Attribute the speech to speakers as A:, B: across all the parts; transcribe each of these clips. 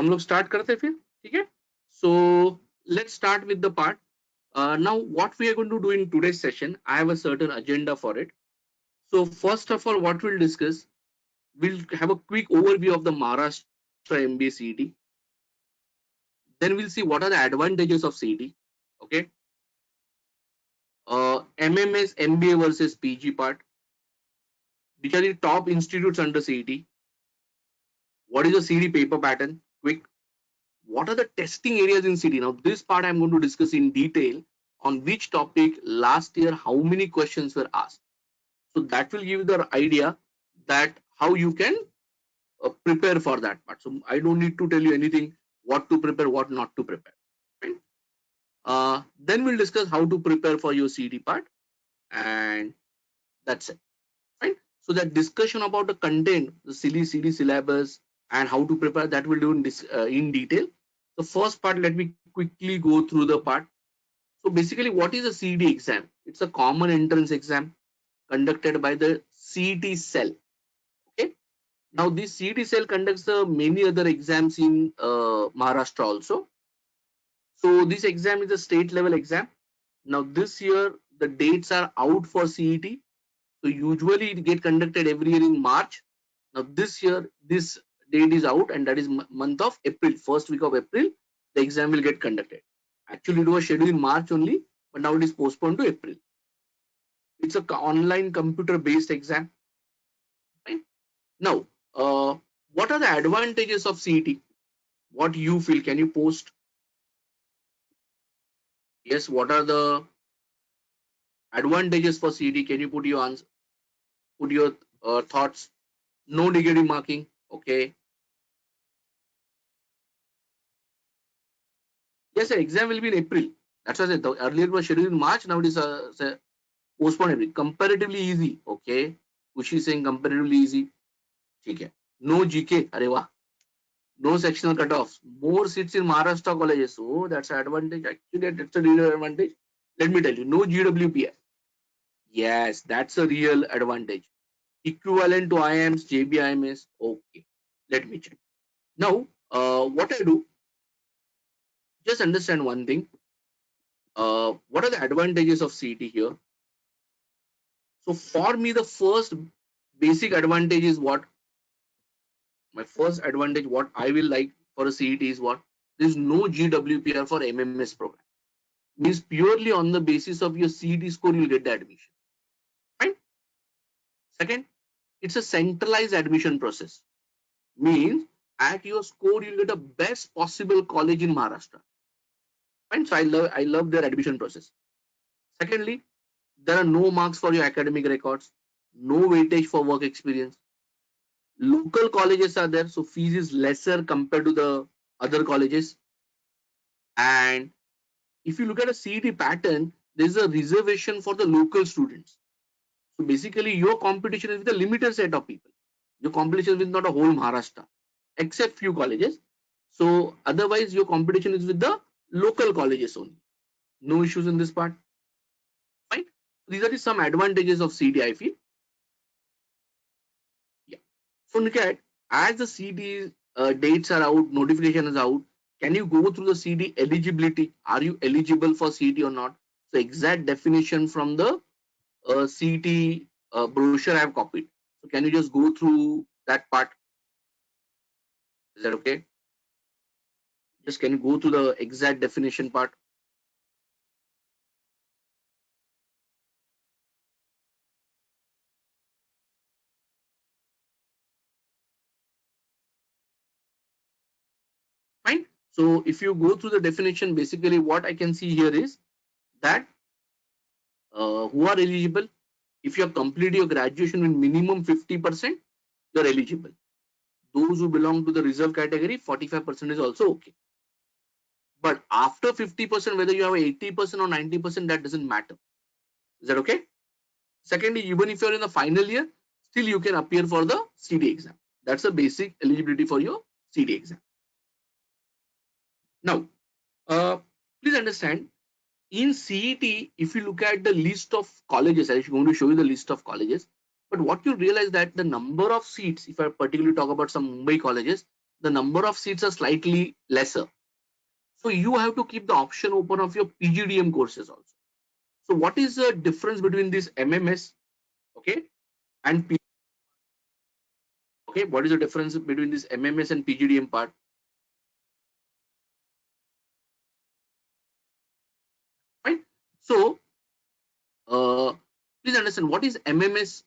A: हम लोग start करते हैं फिर, ठीक है? So let's start with the part. Now what we are going to do in today's session, I have a certain agenda for it. So first of all, what we'll discuss, we'll have a quick overview of the Maharashtra MBA CET. Then we'll see what are the advantages of CET. Okay. MMS MBA versus PG part. Which are the top institutes under CET? What is the CET paper pattern? Quick. What are the testing areas in CET? Now this part I'm going to discuss in detail on which topic last year how many questions were asked. So that will give you the idea that how you can prepare for that part. So I don't need to tell you anything what to prepare, what not to prepare. Right? Then we'll discuss how to prepare for your CET part, and that's it. Right? So that discussion about the content, the CD syllabus, and how to prepare, that we'll do in this in detail. The first part, let me quickly go through the part. So basically, what is a CET exam? It's a common entrance exam conducted by the CET cell. Okay. Now this CET cell conducts many other exams in Maharashtra also. So this exam is a state level exam. Now this year the dates are out for CET. So usually it get conducted every year in March. Now this year this date is out, and that is month of April, first week of April, the exam will get conducted. Actually it was scheduled in March only, but now it is postponed to April. It's a online computer based exam. Right? Now, what are the advantages of CET? What you feel? Can you post? Yes, what are the advantages for CET? Can you put your answer? Put your thoughts. No negative marking. Okay. Yes, sir. Exam will be in April. That's why I said earlier it was scheduled in March. Now it is postponed April. Comparatively easy. Okay. Kushi is saying comparatively easy. Okay. No GK. Arey wah. No sectional cutoffs. More seats in Maharashtra colleges. So that's an advantage. Actually, that's a real advantage. Let me tell you. No GWPI. Yes, that's a real advantage. Equivalent to IIMs, JBIMS. Okay. Let me check. Now, what I do, just understand one thing. What are the advantages of CET here? So for me, the first basic advantage is what? My first advantage, what I will like for a CET is what? There is no GWPR for MMS program. Means purely on the basis of your CET score, you'll get the admission. Right? Second, it's a centralized admission process. Means at your score, you'll get the best possible college in Maharashtra. Right? So I love their admission process. Secondly, there are no marks for your academic records, no weightage for work experience. Local colleges are there, so fees is lesser compared to the other colleges. And if you look at a CET pattern, there's a reservation for the local students. So basically, your competition is with a limited set of people. Your competition is with not a whole Maharashtra, except few colleges. So otherwise, your competition is with the local colleges only. No issues in this part. Fine. These are some advantages of CET, I feel. Yeah. So look at, as the CET dates are out, notification is out, can you go through the CET eligibility? Are you eligible for CET or not? So exact definition from the CET brochure I have copied. So can you just go through that part? Is that okay? Just can you go to the exact definition part? Fine. So if you go through the definition, basically what I can see here is that who are eligible. If you have completed your graduation with minimum 50%, you are eligible. Those who belong to the reserve category, 45% is also okay. But after 50%, whether you have 80% or 90%, that doesn't matter. Is that okay? Secondly, even if you're in the final year, still you can appear for the CET exam. That's the basic eligibility for your CET exam. Now, please understand, in CET, if you look at the list of colleges, I'm going to show you the list of colleges. But what you realize that the number of seats, if I particularly talk about some Mumbai colleges, the number of seats are slightly lesser. So you have to keep the option open of your PGDM courses also. So what is the difference between this MMS, okay, and P, okay? What is the difference between this MMS and PGDM part? Right. So please understand what is MMS,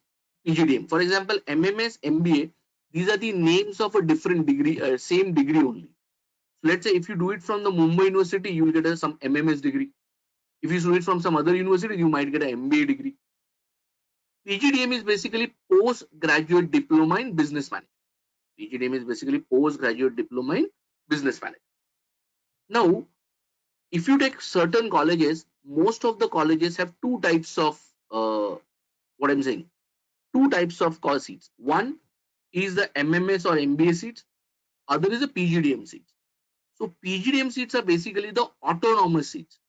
A: PGDM. For example, MMS, MBA. These are the names of a different degree, same degree only. So let's say if you do it from the Mumbai University, you will get some MMS degree. If you do it from some other university, you might get an MBA degree. PGDM is basically postgraduate diploma in business management. PGDM is basically postgraduate diploma in business management. Now, if you take certain colleges, most of the colleges have two types of what I'm saying, two types of course seats. One is the MMS or MBA seats. Other is the PGDM seats. So PGDM seats are basically the autonomous seats.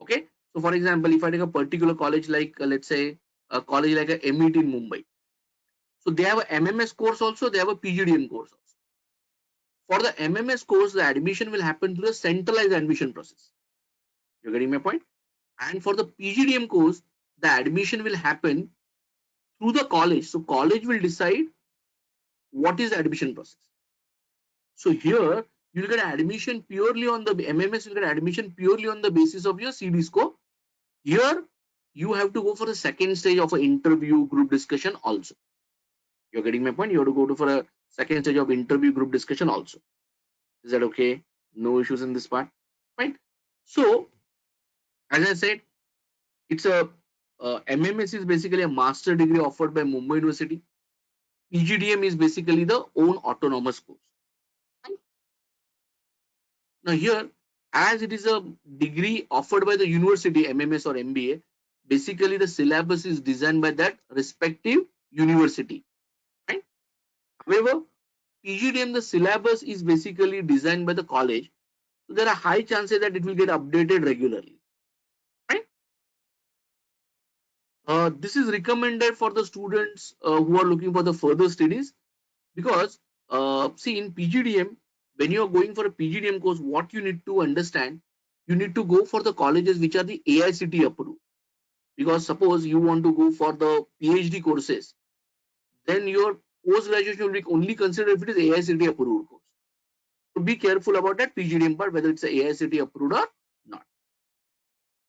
A: Okay. So for example, if I take a particular college like let's say a college like a MET in Mumbai, so they have a MMS course also, they have a PGDM course also. For the MMS course, the admission will happen through the centralized admission process. You're getting my point? And for the PGDM course, the admission will happen through the college. So college will decide what is the admission process. So here you'll get admission purely on the MMS, you'll get admission purely on the basis of your CD score. Here you have to go for the second stage of an interview group discussion also. You're getting my point? You have to go to for a second stage of interview group discussion also. Is that okay? No issues in this part, right? So as I said, it's a MMS is basically a master degree offered by Mumbai University. PGDM is basically the own autonomous course. Right? Now here, as it is a degree offered by the university, MMS or MBA, basically the syllabus is designed by that respective university. Right? However, PGDM, the syllabus is basically designed by the college. So there are high chances that it will get updated regularly. Right? This is recommended for the students who are looking for the further studies because see in PGDM, when you are going for a PGDM course, what you need to understand, you need to go for the colleges which are the AICT approved. Because suppose you want to go for the PhD courses, then your post graduation will be only considered if it is AICT approved course. So be careful about that PGDM part, whether it's a AICT approved or not.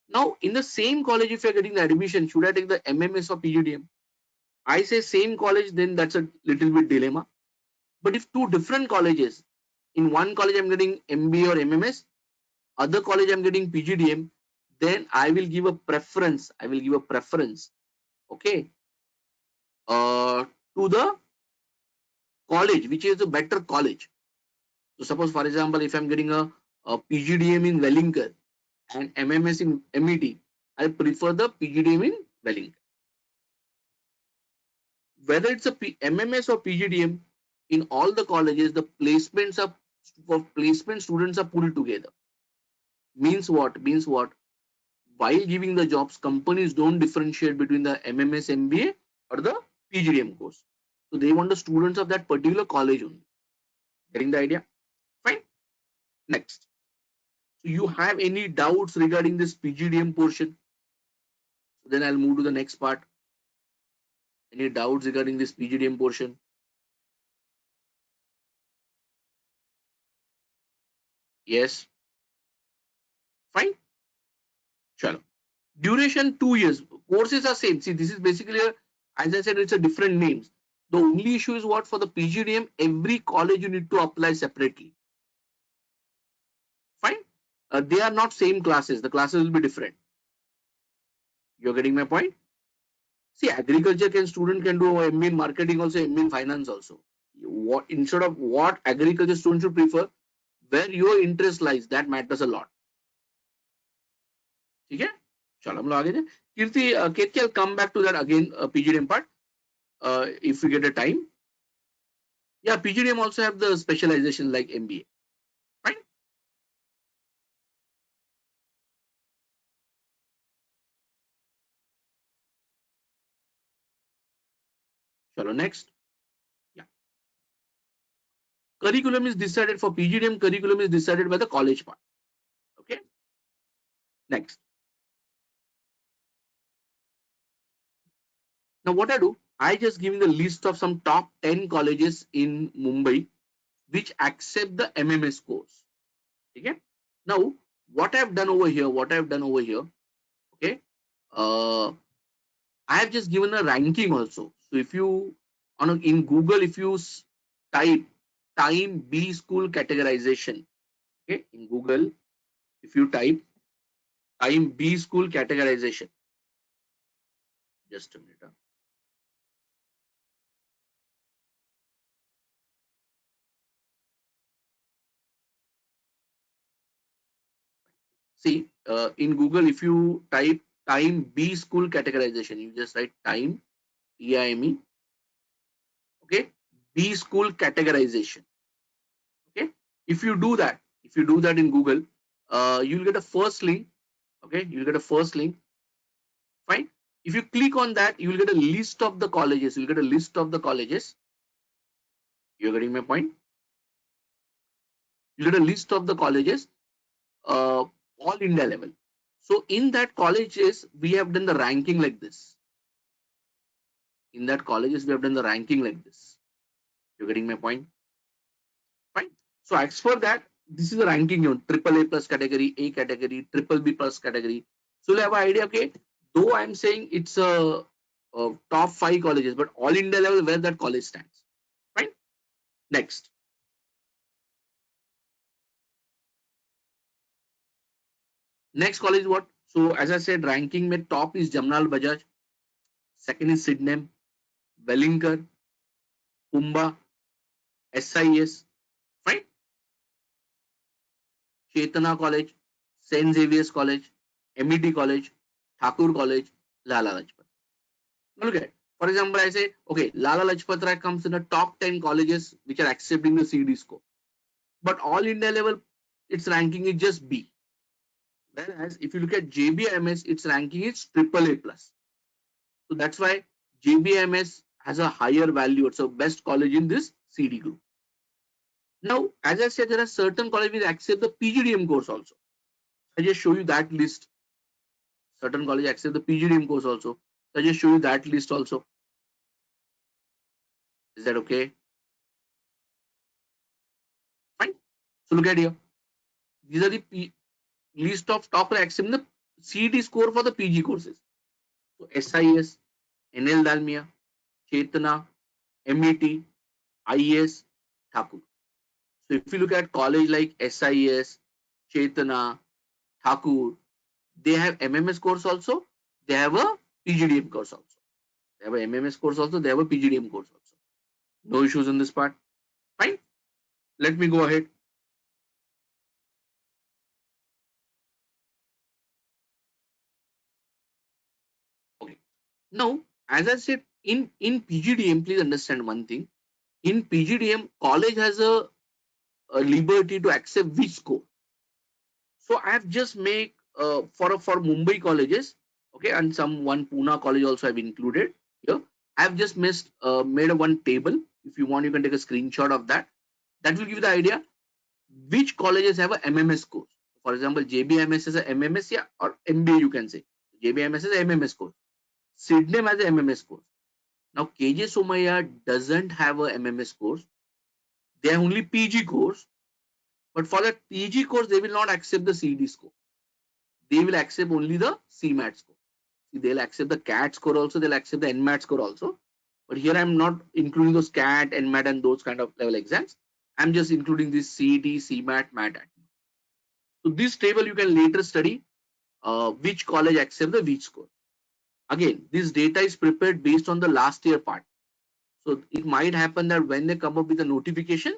A: Now, in the same college, if you're getting the admission, should I take the MMS or PGDM? I say same college, then that's a little bit dilemma. But if two different colleges, in one college I'm getting MBA or MMS, other college I'm getting PGDM, then I will give a preference. I will give a preference, okay, to the college which is a better college. So suppose, for example, if I'm getting a PGDM in Wellington and MMS in MET, I prefer the PGDM in Wellington. Whether it's a MMS or PGDM, in all the colleges, the placements are for placement students are pulled together. Means what? Means what? While giving the jobs, companies don't differentiate between the MMS MBA or the PGDM course. So they want the students of that particular college only. Getting the idea? Fine. Next. So you have any doubts regarding this PGDM portion? So then I'll move to the next part. Any doubts regarding this PGDM portion? Yes. Fine. Sure. Duration 2 years. Courses are same. See, this is basically as I said, it's a different names. The only issue is what for the PGDM, every college you need to apply separately. Fine. They are not same classes. The classes will be different. You're getting my point? See, agriculture can student can do MA in marketing also, MA in finance also. What instead of what agriculture student should prefer, where your interest lies, that matters a lot. ठीक है? चलो हम लोग आगे जाए. Kirti, Ketki, I'll come back to that again, PGDM part, if we get a time. Yeah, PGDM also have the specialization like MBA. Fine. Chalo, next. Yeah. curriculum is decided for PGDM. Curriculum is decided by the college part. Okay. Next. Now what I do, I just give the list of some top 10 colleges in Mumbai which accept the MMS course. Okay. Now what I've done over here, okay, I have just given a ranking also. So if you in Google, if you type time B school categorization, okay, in Google, if you type time B school categorization, just a minute. See, in Google, if you type time B school categorization, you just write time, TIME, okay, B school categorization, okay. If you do that in Google, you'll get a first link, okay, you'll get a first link, fine. If you click on that, you will get a list of the colleges, you'll get a list of the colleges, you're getting my point? You get a list of the colleges, all India level. So in that colleges, we have done the ranking like this. In that colleges, we have done the ranking like this. You're getting my point? Fine. So as for that, this is the ranking given, triple A plus category, A category, triple B plus category. So you'll have an idea, okay, though I'm saying it's a top 5 colleges, but all India level where that college stands. Fine. Next. Next college what? So as I said, ranking में top is Jamnal Bajaj, second is Sydenham, Wellinger, Pumba, SIS, fine, Chetana College, St. Xavier's College, MET College, Thakur College, Lala Lajpat. Now look at it. For example, I say, okay, Lala Lajpat Rai comes in the top 10 colleges which are accepting the CD score. But all India level, its ranking is just B. Whereas if you look at JBIMS, its ranking is triple A plus. So that's why JBIMS has a higher value. It's a best college in this CD group. Now, as I said, there are certain colleges which accept the PGDM course also. I just show you that list. Certain colleges accept the PGDM course also. So I just show you that list also. Is that okay? Fine. So look at here. These are the list of top accepting the CET score for the PG courses. So SIS, NL Dalmia, Chetana, MET, IS, Thakur. So if you look at college like SIS, Chetana, Thakur, they have MMS course also. They have a PGDM course also. They have a MMS course also. They have a PGDM course also. No issues in this part. Fine. Let me go ahead. Okay. Now, as I said, in PGDM, please understand one thing. In PGDM, college has a liberty to accept which score. So I have just made for Mumbai colleges, okay, and one Pune college also I've included here. I have just made a one table. If you want, you can take a screenshot of that. That will give you the idea which colleges have a MMS course. For example, JBIMS is a MMS, yeah, or MBA you can say. JBIMS is a MMS course. Sydenham has a MMS course. Now KJ Somaiya doesn't have a MMS course. They have only PG course. But for that PG course, they will not accept the CD score. They will accept only the CMAT score. See, they'll accept the CAT score also, they'll accept the NMAT score also. But here I'm not including those CAT, NMAT and those kind of level exams. I'm just including this CET, CMAT, MAT. So this table you can later study which college accept the which score. Again, this data is prepared based on the last year part. So it might happen that when they come up with a notification,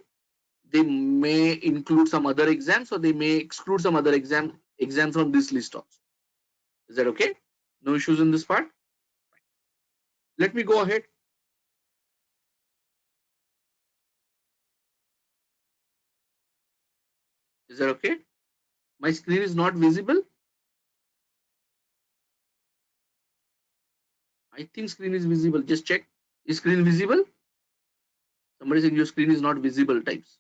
A: they may include some other exams or they may exclude some other exams from this list also. Is that okay? No issues in this part? Let me go ahead. Is that okay? My screen is not visible. I think screen is visible. Just check. Is screen visible? Somebody saying your screen is not visible types.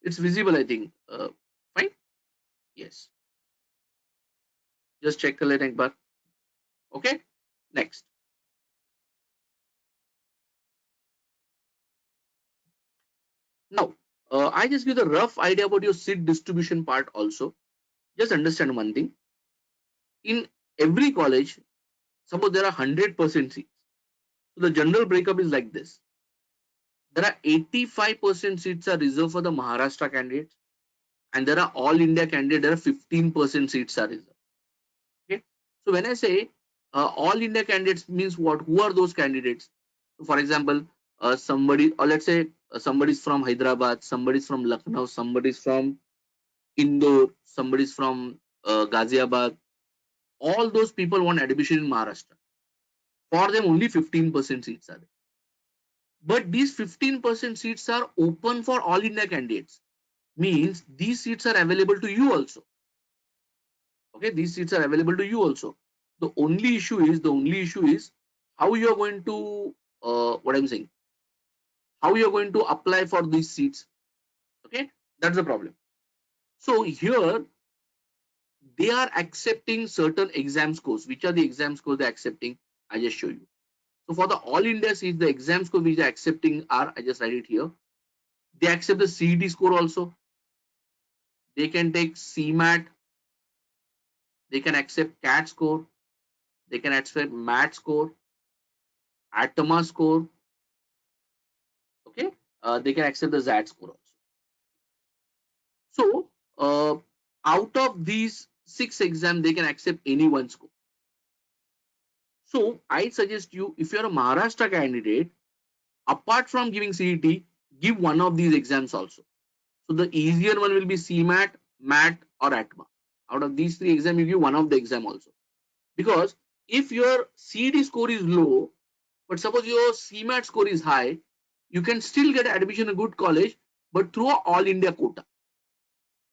A: It's visible, I think. Fine. Yes. Just check it एक बार. Okay. Next. Now, I just give the rough idea about your seat distribution part also. Just understand one thing. In every college, suppose there are 100% seats. So the general breakup is like this. There are 85% seats are reserved for the Maharashtra candidates, and there are all India candidates. There are 15% seats are reserved. Okay. So when I say all India candidates means what? Who are those candidates? So for example, somebody, or let's say somebody is from Hyderabad, somebody is from Lucknow, somebody is from Indore, somebody is from Ghaziabad. All those people want admission in Maharashtra. For them, only 15% seats are there. But these 15% seats are open for all India candidates. Means these seats are available to you also. Okay, these seats are available to you also. The only issue is how you are going to what I'm saying. How you are going to apply for these seats. Okay, that's the problem. So here they are accepting certain exam scores. Which are the exam scores they're accepting? I just show you. So for the all India seats, the exam score which they're accepting are, I just write it here. They accept the CET score also. They can take CMAT. They can accept CAT score. They can accept MAT score, ATMA score. Okay, they can accept the ZAT score also. So out of these 6 exams, they can accept any one score. So I suggest you, if you're a Maharashtra candidate, apart from giving CET, give one of these exams also. So the easier one will be CMAT, MAT, or ATMA. Out of these 3 exams, you give one of the exam also. Because if your CET score is low, but suppose your CMAT score is high, you can still get admission in a good college, but through a all India quota.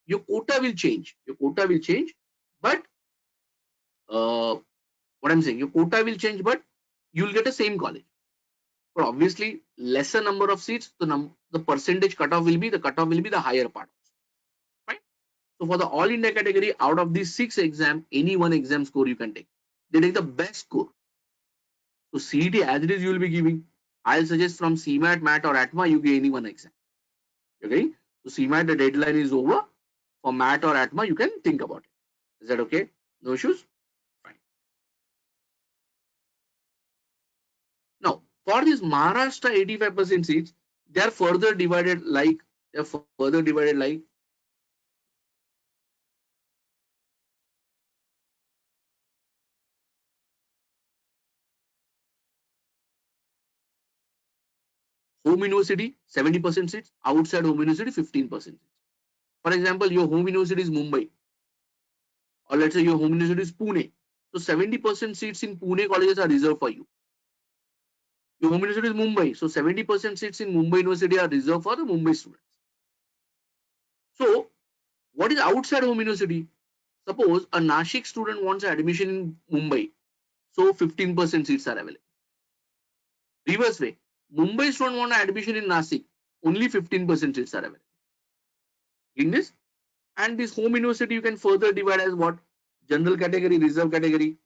A: Your quota will change. Your quota will change, but what I'm saying, your quota will change, but you'll get the same college. But obviously, lesser number of seats, the percentage cutoff will be the higher part. Right? So for the all India category, out of these 6 exams, any one exam score you can take. They take the best score. So CET as it is you will be giving. I'll suggest from CMAT, MAT or ATMA, you give any one exam. Okay? So CMAT, the deadline is over. For MAT or ATMA, you can think about it. Is that okay? No issues? Fine. Now, for this Maharashtra 85% seats, they are further divided like home university 70% seats, outside home university 15% seats. For example, your home university is Mumbai, or let's say your home university is Pune. So 70% seats in Pune colleges are reserved for you. Your home university is Mumbai, so 70% seats in Mumbai University are reserved for the Mumbai students. So what is outside home university? Suppose a Nashik student wants admission in Mumbai, so 15% seats are available. Reverse way, Mumbai student want admission in Nashik, only 15% seats are available. In this, and this home university you can further divide as what? General category, reserve category,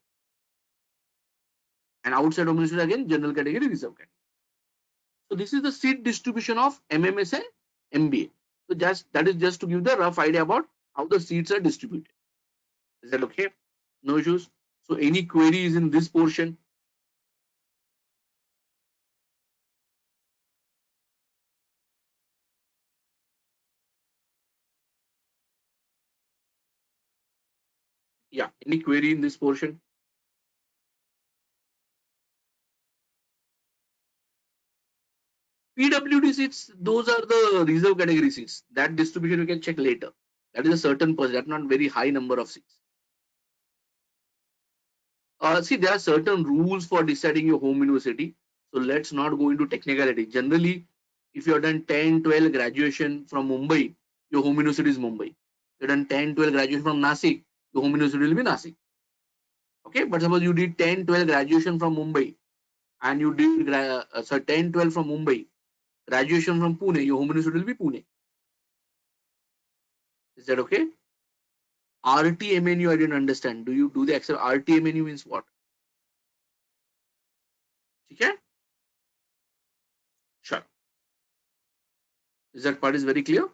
A: and outside home university again general category, reserve category. So this is the seat distribution of MMS and MBA. So that is just to give the rough idea about how the seats are distributed. Is that okay? No issues. So any queries in this portion? Yeah, any query in this portion? PWD seats, those are the reserve category seats. That distribution you can check later. That is a certain percent, that's not very high number of seats. See, there are certain rules for deciding your home university. So let's not go into technicality. Generally, if you have done 10, 12 graduation from Mumbai, your home university is Mumbai. If you have done 10, 12 graduation from Nasik, your home university will be Nasik. Okay, but suppose you did 10, 12 graduation from Mumbai and you did 10, 12 from Mumbai, graduation from Pune, your home university will be Pune. Is that okay? RTMNU, I didn't understand. Do you do the Excel? RTMNU means what? Okay? Sure. Is that part is very clear?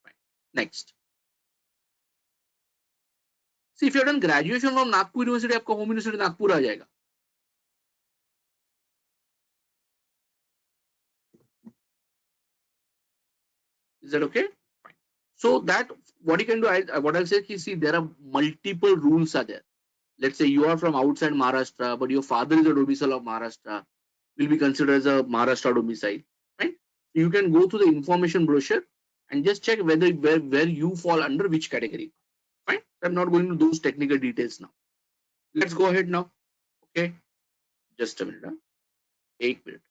A: Fine. Next. See, if you have done graduation from Nagpur University, आपका home university Nagpur आ जाएगा. Is that okay? Fine. So that what you can do, what I'll say is, see, there are multiple rules are there. Let's say you are from outside Maharashtra, but your father is a domicile of Maharashtra, will be considered as a Maharashtra domicile, right? You can go through the information brochure and just check where you fall under which category. Fine. I'm not going to those technical details now. Let's go ahead now. Okay. Just a minute. Huh? 8 minutes.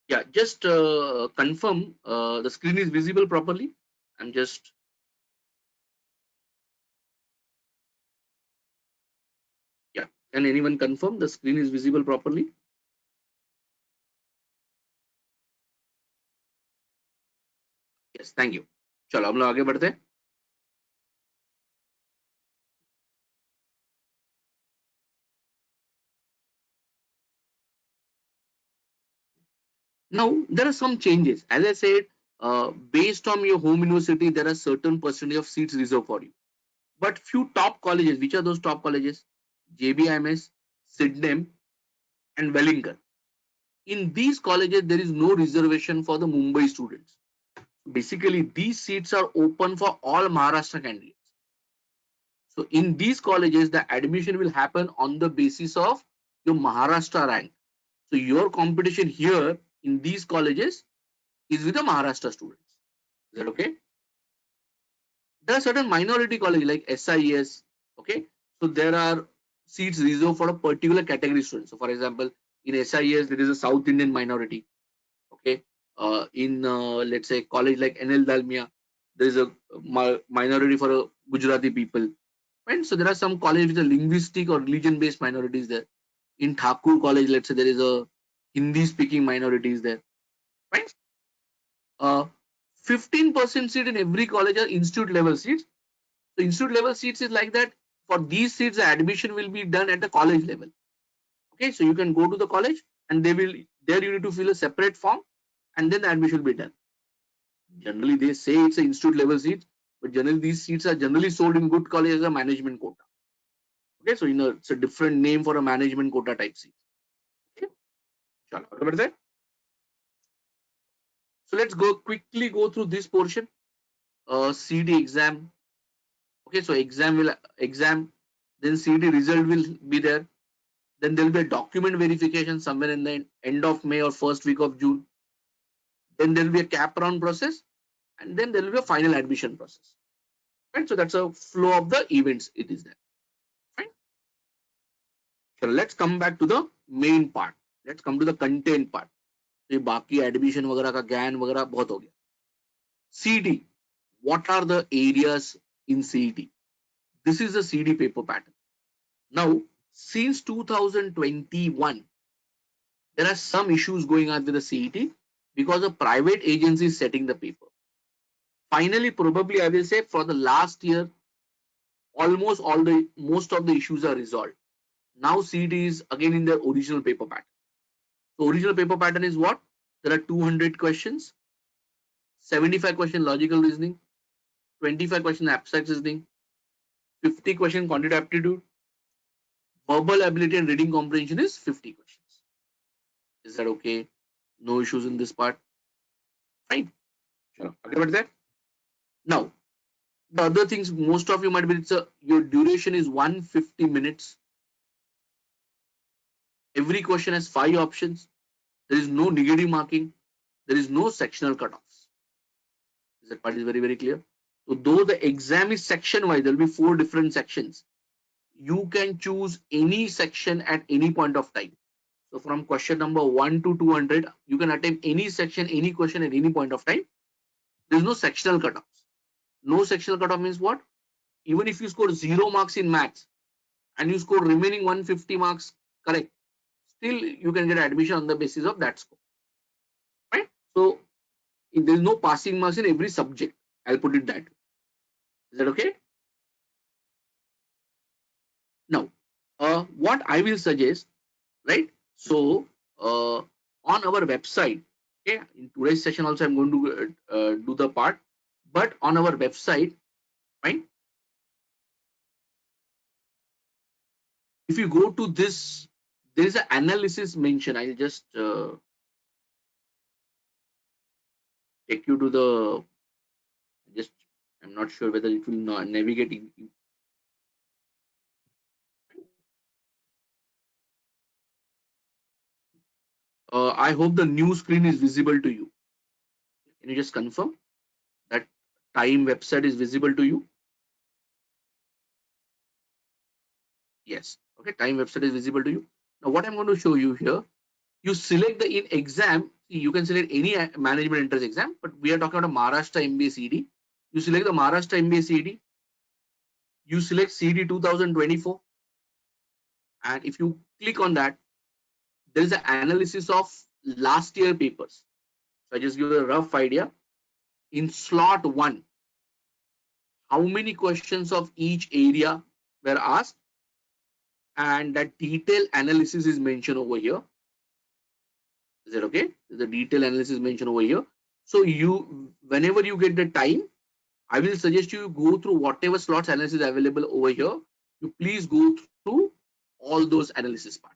A: Yeah, just confirm the screen is visible properly. I'm just, yeah. Can anyone confirm the screen is visible properly? Yes, thank you. चलो हम लोग आगे बढ़ते हैं. Now there are some changes. As I said, based on your home university, there are certain percentage of seats reserved for you. But few top colleges, which are those top colleges? JBIMS, Sydenham, and Wellington. In these colleges, there is no reservation for the Mumbai students. Basically, these seats are open for all Maharashtra candidates. So in these colleges, the admission will happen on the basis of your Maharashtra rank. So your competition here in these colleges is with the Maharashtra students. Is that okay? There are certain minority colleges like SIS. Okay, so there are seats reserved for a particular category student. So for example, in SIS there is a South Indian minority. Okay, in let's say college like NL Dalmia, there is a minority for a Gujarati people. Right? So there are some colleges with a linguistic or religion-based minorities there. In Thakur College, let's say there is a Hindi-speaking minorities there. Right? 15% seat in every college are institute level seats. So institute level seats is like that. For these seats, the admission will be done at the college level. Okay, so you can go to the college and they will there you need to fill a separate form and then the admission will be done. Generally, they say it's an institute level seat, but generally these seats are generally sold in good college as a management quota. Okay, so it's a different name for a management quota type seat. Okay, remember that. So let's quickly go through this portion. CD exam. Okay, so exam, then CD result will be there. Then there will be a document verification somewhere in the end of May or first week of June. Then there will be a cap round process, and then there will be a final admission process. Right, so that's a flow of the events. It is there. Fine. So let's come back to the main part. Let's come to the content part. ये बाकी admission वगैरह का ज्ञान वगैरह बहुत हो गया. CET, what are the areas in CET? This is the CD paper pattern. Now, since 2021, there are some issues going on with the CET because a private agency is setting the paper. Finally, probably I will say for the last year, most of the issues are resolved. Now CET is again in the original paper pattern. So original paper pattern is what? There are 200 questions, 75 question logical reasoning, 25 question abstract reasoning, 50 question quantitative aptitude, verbal ability and reading comprehension is 50 questions. Is that okay? No issues in this part? Fine. Sure. Okay about that? Now, the other things most of you might be, your duration is 150 minutes. Every question has 5 options. There is no negative marking. There is no sectional cutoffs. That part is very, very clear. So though the exam is section wise, there will be 4 different sections. You can choose any section at any point of time. So from question number 1 to 200, you can attempt any section, any question at any point of time. There is no sectional cutoffs. No sectional cutoff means what? Even if you score 0 marks in maths and you score remaining 150 marks correct, still you can get admission on the basis of that score. Right? So there is no passing marks in every subject. I'll put it that way. Is that okay? Now, what I will suggest, right? So, on our website, okay, in today's session also I'm going to do the part, but on our website, fine. If you go to this, there is an analysis mention. I'll just take you to the. Just I'm not sure whether it will not navigate in. I hope the new screen is visible to you. Can you just confirm that time website is visible to you? Yes. Okay, time website is visible to you. Now, what I'm going to show you here, you select the in exam. You can select any management entrance exam, but we are talking about a Maharashtra MBA CET. You select the Maharashtra MBA CET. You select CET 2024, and if you click on that, there is an analysis of last year papers. So I just give you a rough idea. In slot 1, how many questions of each area were asked, and that detailed analysis is mentioned over here. Is that okay? The detailed analysis mentioned over here. So you, whenever you get the time, I will suggest you go through whatever slots analysis available over here. You please go through all those analysis part.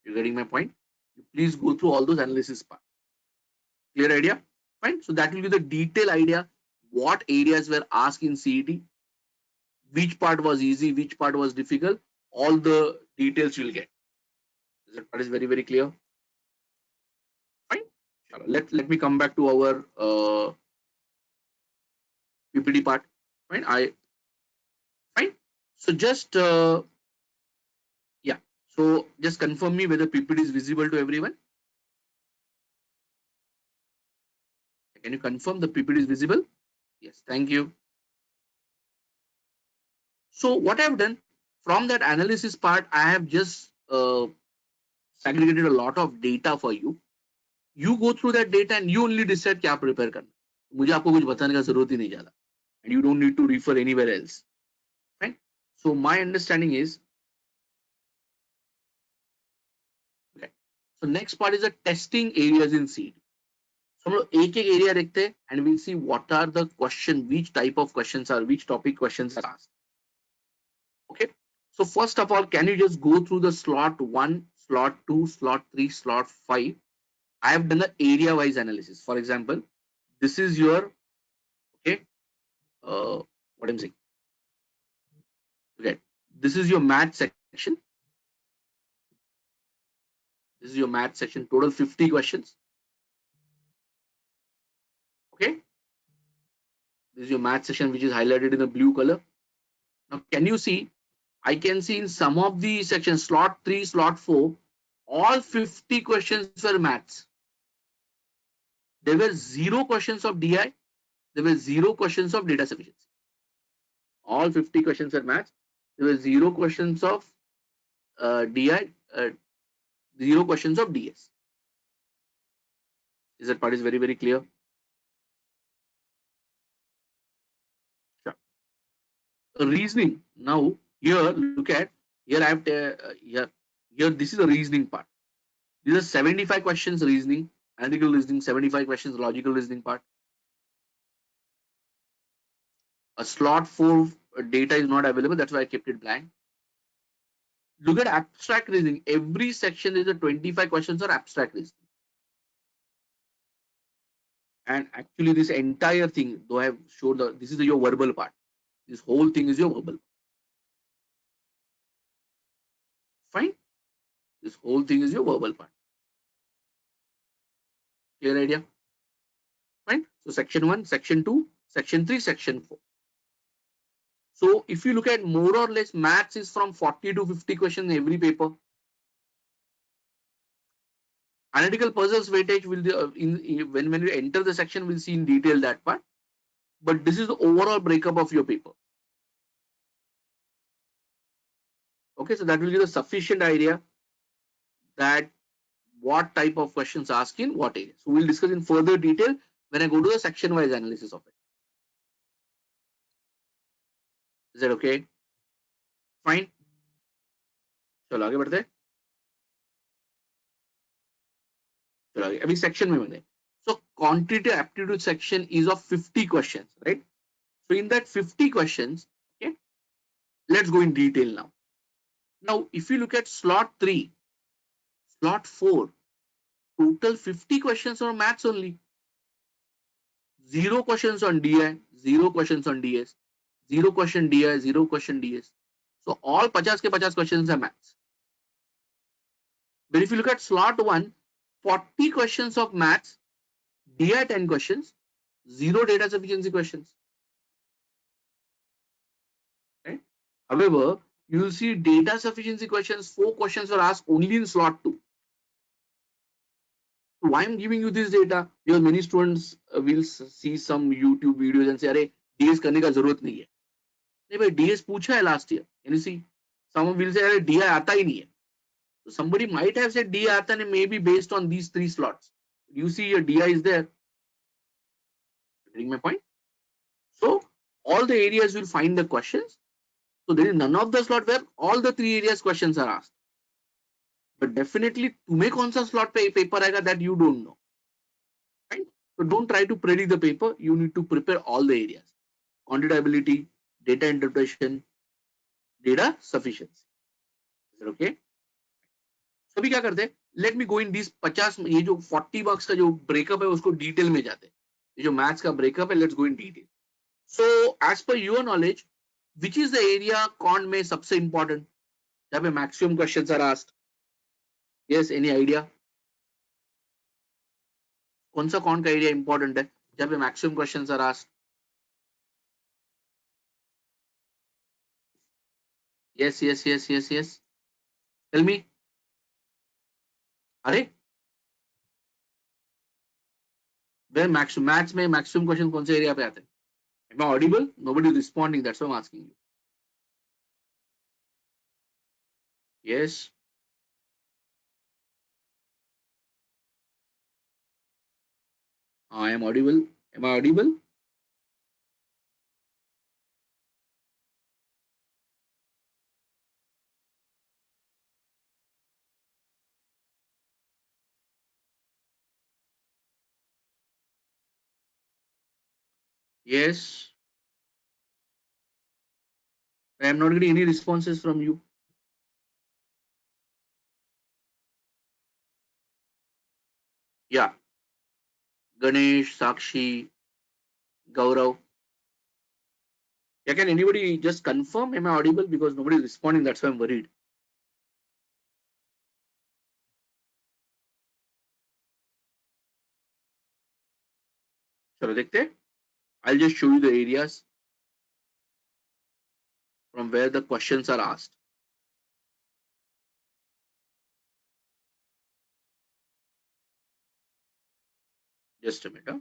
A: You're getting my point? You please go through all those analysis part. Clear idea? Fine. So that will be the detailed idea. What areas were asked in CET, which part was easy, which part was difficult. All the details you'll get. That part is very, very clear. Fine. Let me come back to our PPT part. Fine. Fine. So just yeah. So just confirm me whether PPT is visible to everyone. Can you confirm the PPT is visible? Yes. Thank you. So what I've done from that analysis part, I have just segregated a lot of data for you. You go through that data and you only decide क्या prepare करना. मुझे आपको कुछ बताने का जरूरत ही नहीं ज़्यादा. And you don't need to refer anywhere else. Right? So my understanding is, okay. So next part is the testing areas in CET. So हम लोग एक एक area देखते हैं and we'll see what are the question, which type of questions are, which topic questions are asked. Okay. So first of all, can you just go through the slot 1, slot 2, slot 3, slot 5? I have done the area wise analysis. For example, this is your, okay, what I'm saying. Okay, this is your math section. This is your math section, total 50 questions. Okay, this is your math section, which is highlighted in the blue color. Now, can you see? I can see in some of the sections, slot 3, slot 4, all 50 questions were maths. There were 0 questions of DI. There were 0 questions of data sufficiency. All 50 questions were maths. There were 0 questions of DI, 0 questions of DS. Is that part is very, very clear? Sure. Reasoning. Now, here, look at, here I have, here, this is a reasoning part. These are 75 questions reasoning, analytical reasoning, 75 questions logical reasoning part. A slot 4 data is not available, that's why I kept it blank. Look at abstract reasoning. Every section is a 25 questions or abstract reasoning. And actually, this entire thing, though I have showed this is your verbal part. This whole thing is your verbal. Fine. This whole thing is your verbal part. Clear idea? Fine. So section 1, section 2, section 3, section 4. So if you look at more or less, maths is from 40 to 50 questions in every paper. Analytical puzzles weightage will when you enter the section, we'll see in detail that part. But this is the overall breakup of your paper. Okay, so that will give a sufficient idea that what type of questions asked in what area. So we'll discuss in further detail when I go to the section wise analysis of it. Is that okay? Fine. चलो आगे बढ़ते हैं. चलो आगे अभी section में बने. So quantitative aptitude section is of 50 questions, right? So in that 50 questions, okay, let's go in detail now. Now, if you look at slot 3, slot 4, total 50 questions on maths only. 0 questions on DI, 0 questions on DS, 0 question DI, 0 question DS. So all 50 ke 50 questions are maths. But if you look at slot 1, 40 questions of maths, DI 10 questions, 0 data sufficiency questions. Right? However, you will see data sufficiency questions, 4 questions were asked only in slot 2. So why I'm giving you this data? Because many students will see some YouTube videos and say, "अरे DS करने का जरूरत नहीं है." नहीं भाई, DS पूछा है last year. Can you see? Someone will say, "अरे DI आता ही नहीं है." So somebody might have said DI आता नहीं, maybe based on these 3 slots. You see your DI is there. Getting my point? So all the areas will find the questions. So there is none of the slot where all the 3 areas questions are asked. But definitely तुम्हें कौन सा slot पे paper आएगा that you don't know. Right? So don't try to predict the paper. You need to prepare all the areas. Quantitability, data interpretation, data sufficiency. Is that okay? So अभी क्या करते हैं? Let me go in these 50, ये जो 40 marks का जो breakup है उसको detail में जाते हैं. ये जो maths का breakup है, let's go in detail. So as per your knowledge, which is the area कौन में सबसे important? जहाँ पे maximum questions are asked. Yes, any idea? कौन सा कौन का एरिया इंपॉर्टेंट है जहाँ पे maximum questions are asked? Yes yes yes yes yes, tell me. अरे वे मैथ्स में मैक्सिमम क्वेश्चन कौन से एरिया पे आते हैं? Am I audible? Nobody is responding, that's why I am asking you. Yes, I am audible. Am I audible? Yes, I am not getting any responses from you. Yeah, Ganesh, Sakshi, Gaurav. Yeah, can anybody just confirm? Am I audible? Because nobody is responding, that's why I'm worried. चलो देखते हैं. I'll just show you the areas from where the questions are asked. Just a minute. Huh?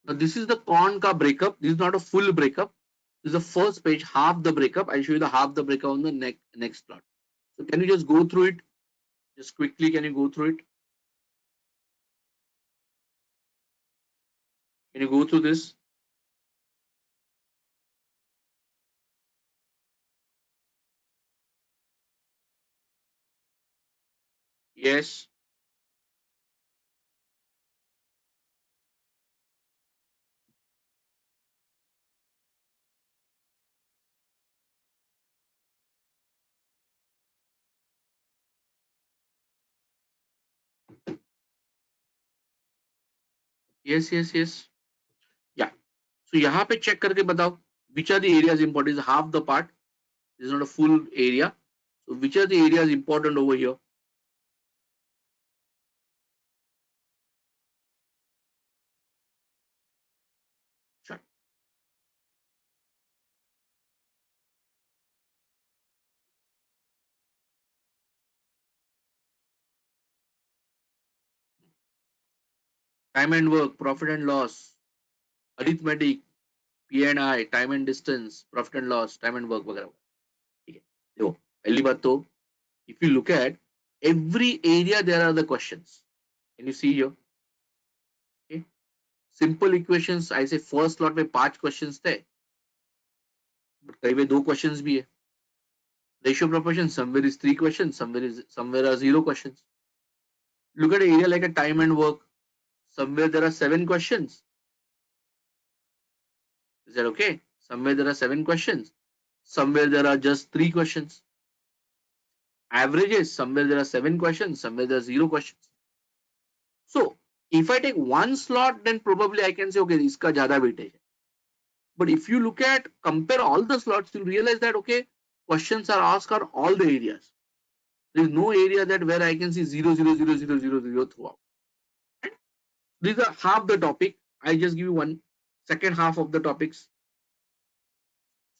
A: Now this is the con ka breakup. This is not a full breakup. This is the first page, half the breakup. I'll show you the half the breakup on the next plot. So can you just go through it? Just quickly, can you go through it? Can you go through this? Yes. Yes, yes, yes. Yeah. So यहाँ पे check करके बताओ which are the areas important. Is half the part. This is not a full area. So which are the areas important over here? Sure. Time and work, profit and loss, arithmetic, P&I, time and distance, profit and loss, time and work वगैरह. ठीक है. देखो पहली बात तो if you look at every area there are the questions. Can you see here? Okay. Simple equations I say first slot में 5 questions थे, but कई में 2 questions भी है. Ratio proportion somewhere is 3 questions, somewhere are 0 questions. Look at an area like a time and work. Somewhere there are 7 questions. Is that okay? Somewhere there are 7 questions. Somewhere there are just 3 questions. Averages, somewhere there are 7 questions, somewhere there are 0 questions. So if I take one slot, then probably I can say, okay, iska zyada weightage hai. But if you look at, compare all the slots, you'll realize that, okay, questions are asked on all the areas. There is no area that where I can see 0, 0, 0, 0, 0, 0 throughout. These are half the topic. I just give you one second half of the topics.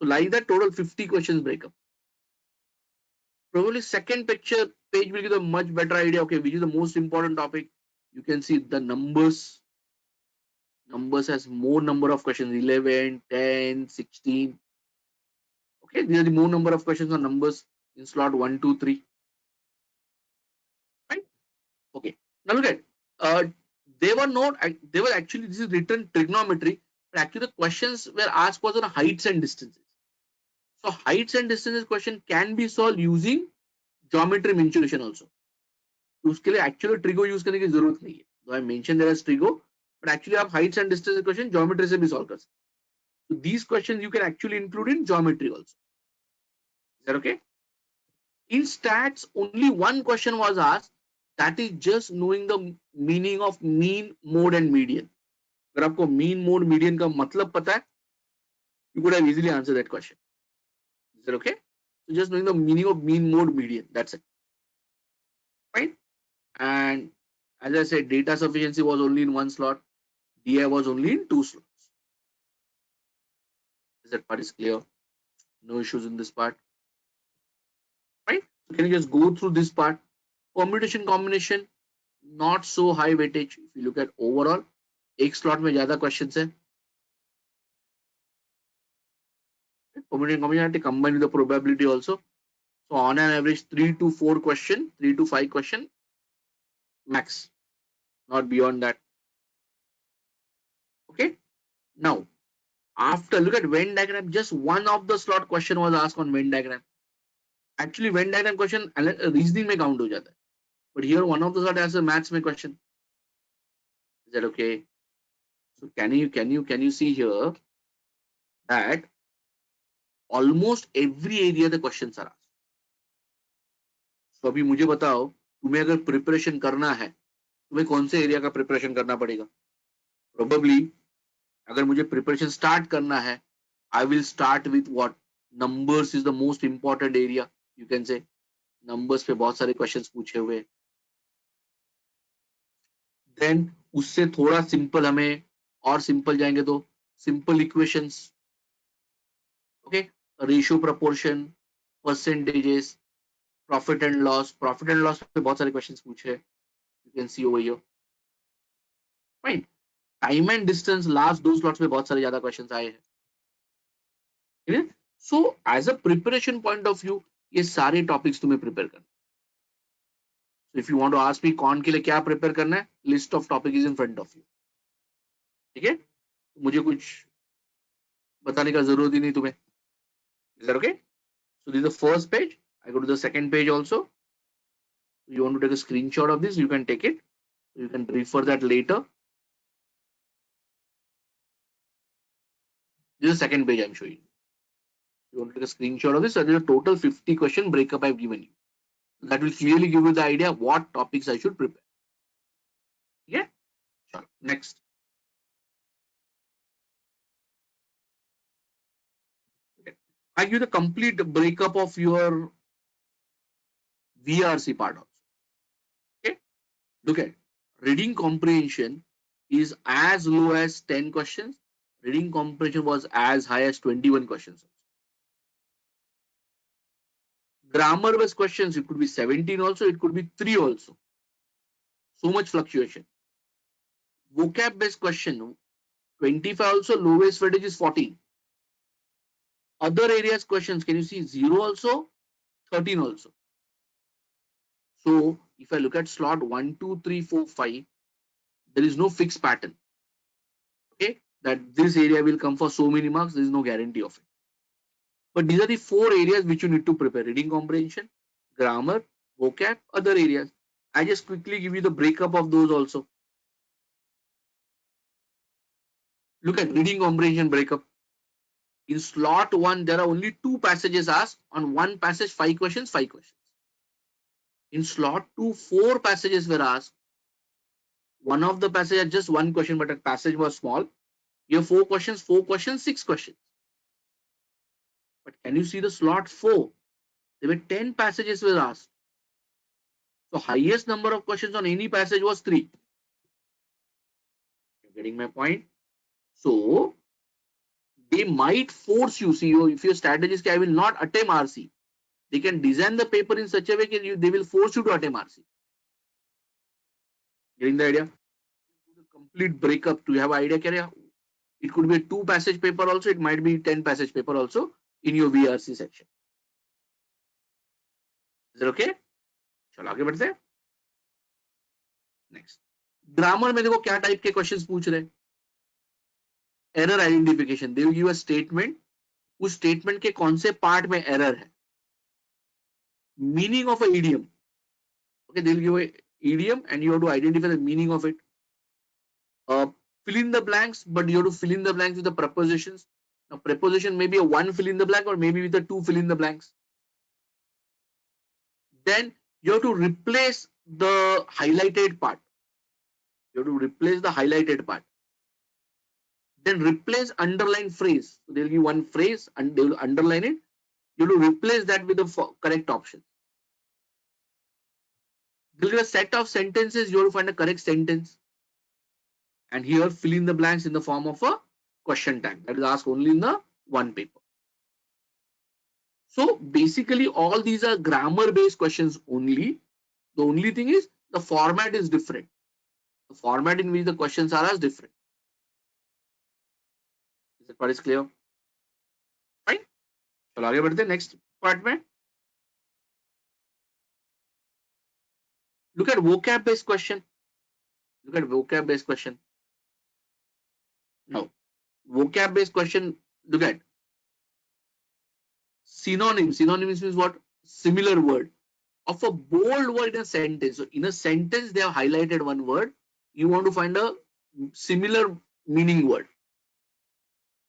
A: So like that, total 50 questions breakup. Probably second page will give a much better idea. Okay, which is the most important topic. You can see the numbers. Numbers has more number of questions, 11, 10, 16. Okay, these are the more number of questions on numbers in slot 1, 2, 3. Right? Okay. Now look at they were not, they were actually, this is written trigonometry, but actually the questions were asked was on heights and distances. So heights and distances question can be solved using geometry mensuration also. तो उसके लिए actually trigo use करने की जरूरत नहीं है. तो I mention there is trigo, but actually आप heights and distance question geometry से भी सॉल्व कर सकते हैं. So these questions you can actually include in geometry also. Is that okay? In stats, only one question was asked, that is just knowing the meaning of mean, mode and median. अगर आपको mean, mode, median का मतलब पता है, you could have easily answered that question. Is that okay? So just knowing the meaning of mean, mode, median, that's it. Fine. And as I said, data sufficiency was only in one slot. DI was only in 2 slots. Is that part is clear? No issues in this part. Right? So can you just go through this part? Permutation combination, not so high weightage. If you look at overall, एक slot में ज़्यादा questions है. Permutation combination combined with the probability also. So on an average 3 to 4 question, 3 to 5 question max, not beyond that. Okay. Now after look at Venn diagram, just one of the slot question was asked on Venn diagram. Actually Venn diagram question reasoning में count हो जाता है. But here one of the slot has a maths में question. Is that okay? So can you see here that almost every area the questions are asked. So अभी मुझे बताओ, तुम्हें अगर प्रिपरेशन करना है, तुम्हें कौन से एरिया का प्रिपरेशन करना पड़ेगा? Probably अगर मुझे प्रिपरेशन स्टार्ट करना है, I will start with what? Numbers is the most important area. You can say numbers पे बहुत सारे questions पूछे हुए. Then उससे थोड़ा सिंपल हमें और सिंपल जाएंगे तो simple equations. Okay, ratio proportion, percentages, profit and loss. Profit and loss पे बहुत सारे क्वेश्चंस पूछे, you can see over here. Fine. Time and distance last 2 slots में बहुत सारे ज्यादा क्वेश्चंस आए हैं. So as a preparation point of view ये सारे टॉपिक्स तुम्हें प्रिपेयर करना. So if you want to ask me कौन के लिए क्या प्रिपेयर करना है, list of topic is in front of you. ठीक है, मुझे कुछ बताने का जरूरत ही नहीं तुम्हें. Is that okay? So this is the first page. I go to the second page also. You want to take a screenshot of this, you can take it. You can refer that later. This is the second page I'm showing you. You want to take a screenshot of this. So there is a total 50 question breakup I've given you. That will clearly give you the idea of what topics I should prepare. Yeah. Sure. Next. Okay. I give the complete breakup of your VRC part also. Okay, look at reading comprehension is as low as 10 questions. Reading comprehension was as high as 21 questions. Grammar based questions, it could be 17 also, it could be 3 also. So much fluctuation. Vocab based question, 25 also, lowest weightage is 14. Other areas questions, can you see 0 also, 13 also. So if I look at slot 1, 2, 3, 4, 5, there is no fixed pattern. Okay, that this area will come for so many marks, there is no guarantee of it. But these are the 4 areas which you need to prepare: reading comprehension, grammar, vocab, other areas. I just quickly give you the breakup of those also. Look at reading comprehension breakup. In slot 1, there are only 2 passages asked. On one passage, 5 questions, 5 questions. In slot 2, 4 passages were asked. One of the passages had just 1 question, but the passage was small. You have 4 questions, 6 questions. But can you see the slot 4? There were 10 passages were asked. So highest number of questions on any passage was 3. You're getting my point? So they might force you. See, if your strategy is, I will not attempt RC, they can design the paper in such a way that they will force you to attempt RC. Getting the idea? Complete breakup to have idea. Kya? It could be a 2 passage paper also. It might be 10 passage paper also in your VRC section. Is that okay? चलो आगे बढ़ते हैं. Next. Grammar में देखो क्या type के questions पूछ रहे हैं. Error identification. They will give a statement. उस स्टेटमेंट के कौन से पार्ट में एरर है. Meaning of a idiom. Okay, they will give a idiom and you have to identify the meaning of it. Fill in the blanks, but you have to fill in the blanks with the prepositions. Now, preposition may be a 1 fill in the blank or maybe with a 2 fill in the blanks. Then you have to replace the highlighted part. You have to replace the highlighted part. Then replace underline phrase. So they will give one phrase and they will underline it. You have to replace that with the correct option. There will be a set of sentences. You have to find a correct sentence. And here fill in the blanks in the form of a question tag. That is asked only in the one paper. So basically all these are grammar based questions only. The only thing is the format is different. The format in which the questions are asked different. Is that part is clear? Fine. So आगे बढ़ते हैं next part में. Look at vocab based question. Look at vocab based question. Now, vocab based question, look at synonym. Synonyms means what? Similar word. Of a bold word in a sentence. So in a sentence, they have highlighted one word. You want to find a similar meaning word.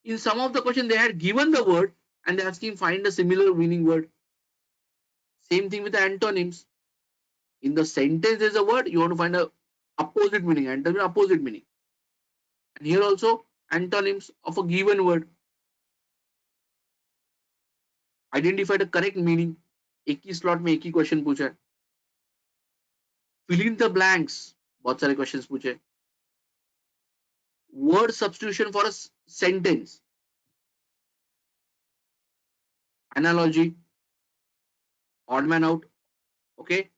A: In some of the question, they had given the word and they asking find a similar meaning word. Same thing with the antonyms. In the sentence, there's a word, you want to find a opposite meaning. Antonym, opposite meaning. And here also antonyms of a given word. Identify the correct meaning. एक ही slot में एक ही question पूछा है. Fill in the blanks. बहुत सारे questions पूछे. Word substitution for a sentence. Analogy. Odd man out. Okay.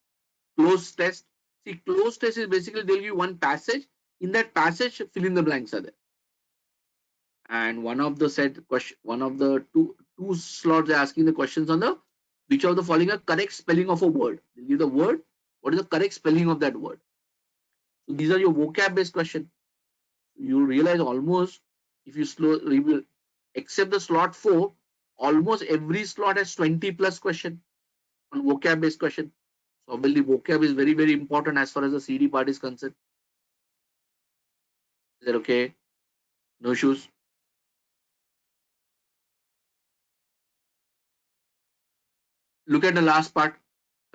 A: Close test. See, close test is basically they'll give one passage. In that passage, fill in the blanks are there. And one of the set question, one of the two slots they're asking the questions on the which of the following are correct spelling of a word. They'll give the word. What is the correct spelling of that word? So these are your vocab based questions. You realize almost if you except the slot 4, almost every slot has 20 plus question on vocab based question. So obviously vocab is very, very important as far as the CD part is concerned. Is that okay? No issues? Look at the last part,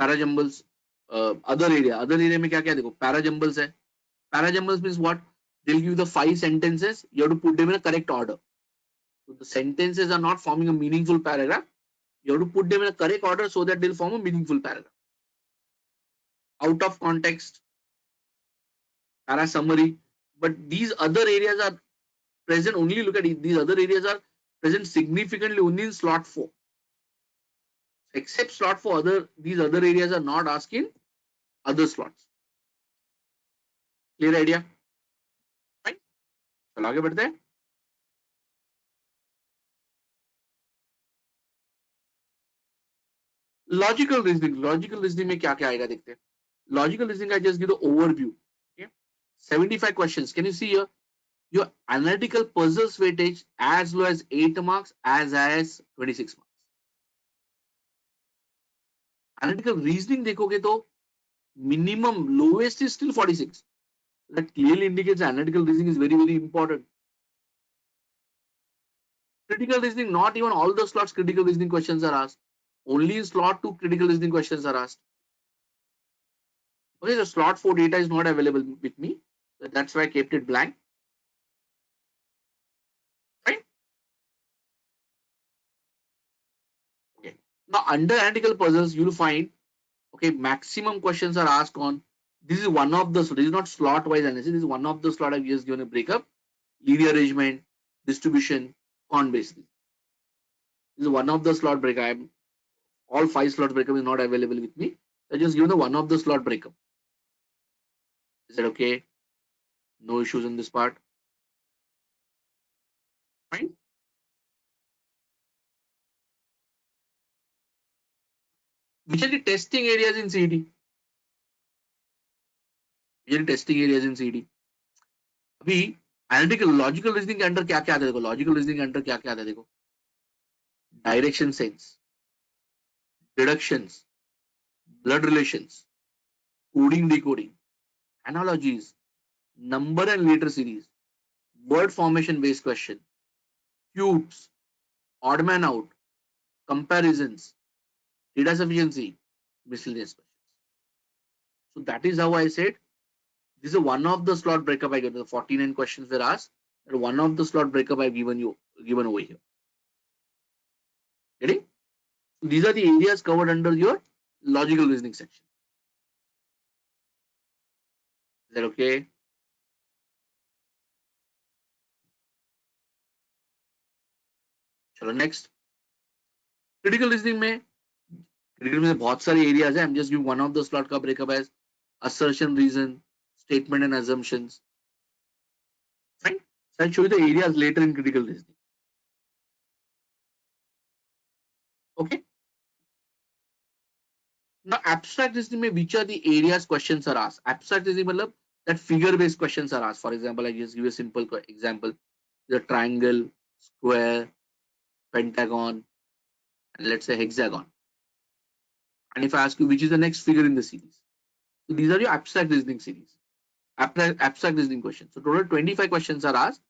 A: parajumbles. Other area में क्या क्या देखो, parajumbles है. Parajumbles means what? They'll give you the 5 sentences. You have to put them in a correct order. So the sentences are not forming a meaningful paragraph. You have to put them in a correct order so that they'll form a meaningful paragraph. out of context, para summary. But these other areas are present only, look at it, these other areas are present significantly only in slot 4. Except slot 4, these other areas are not asked in other slots. Clear idea? Right? चलो आगे बढ़ते हैं. Logical reasoning में क्या क्या आएगा देखते हैं. Logical reasoning I just give the overview. Okay, 75 questions. Can you see here? Your analytical puzzles weightage as low as 8 marks as high as 26 marks. Analytical reasoning देखोगे तो minimum lowest is still 46. That clearly indicates analytical reasoning is very important. Critical reasoning, not even all the slots critical reasoning questions are asked. Only in slot 2 critical reasoning questions are asked. Okay, the slot 4 data is not available with me. So that's why I kept it blank. Right? Okay. Now under analytical puzzles, you'll find, okay, maximum questions are asked on, this is one of the, this is not slot wise analysis, this is one of the slot I've just given a breakup, linear arrangement, distribution, con based. This is one of the slot breakup. All 5 slot breakup is not available with me. So I just given the one of the slot breakup. Is that okay? No issues in this part. Fine. Which are the testing areas in CET? Which are the testing areas in CET? अभी analytical logical reasoning के under क्या क्या आता है देखो. Logical reasoning के under क्या क्या आता है देखो. Direction sense, deductions, blood relations, coding decoding, analogies, number and letter series, word formation based question, cubes, odd man out, comparisons, data sufficiency, miscellaneous questions. So that is how I said this is one of the slot breakup I get. The 49 questions were asked, and one of the slot breakup I've given over here. Getting? So these are the areas covered under your logical reasoning section. Is that okay? चलो next. Critical reasoning में बहुत सारे areas है. I'm just giving one of the slot का breakup as assertion, reason, statement and assumptions. Fine. So I'll show you the areas later in critical reasoning. Okay. Now abstract reasoning में which are the areas questions are asked. Abstract reasoning मतलब that figure based questions are asked. For example, I just give you a simple example. The triangle, square, pentagon, and let's say hexagon. And if I ask you which is the next figure in the series. So these are your abstract reasoning series. Abstract reasoning questions. So total 25 questions are asked.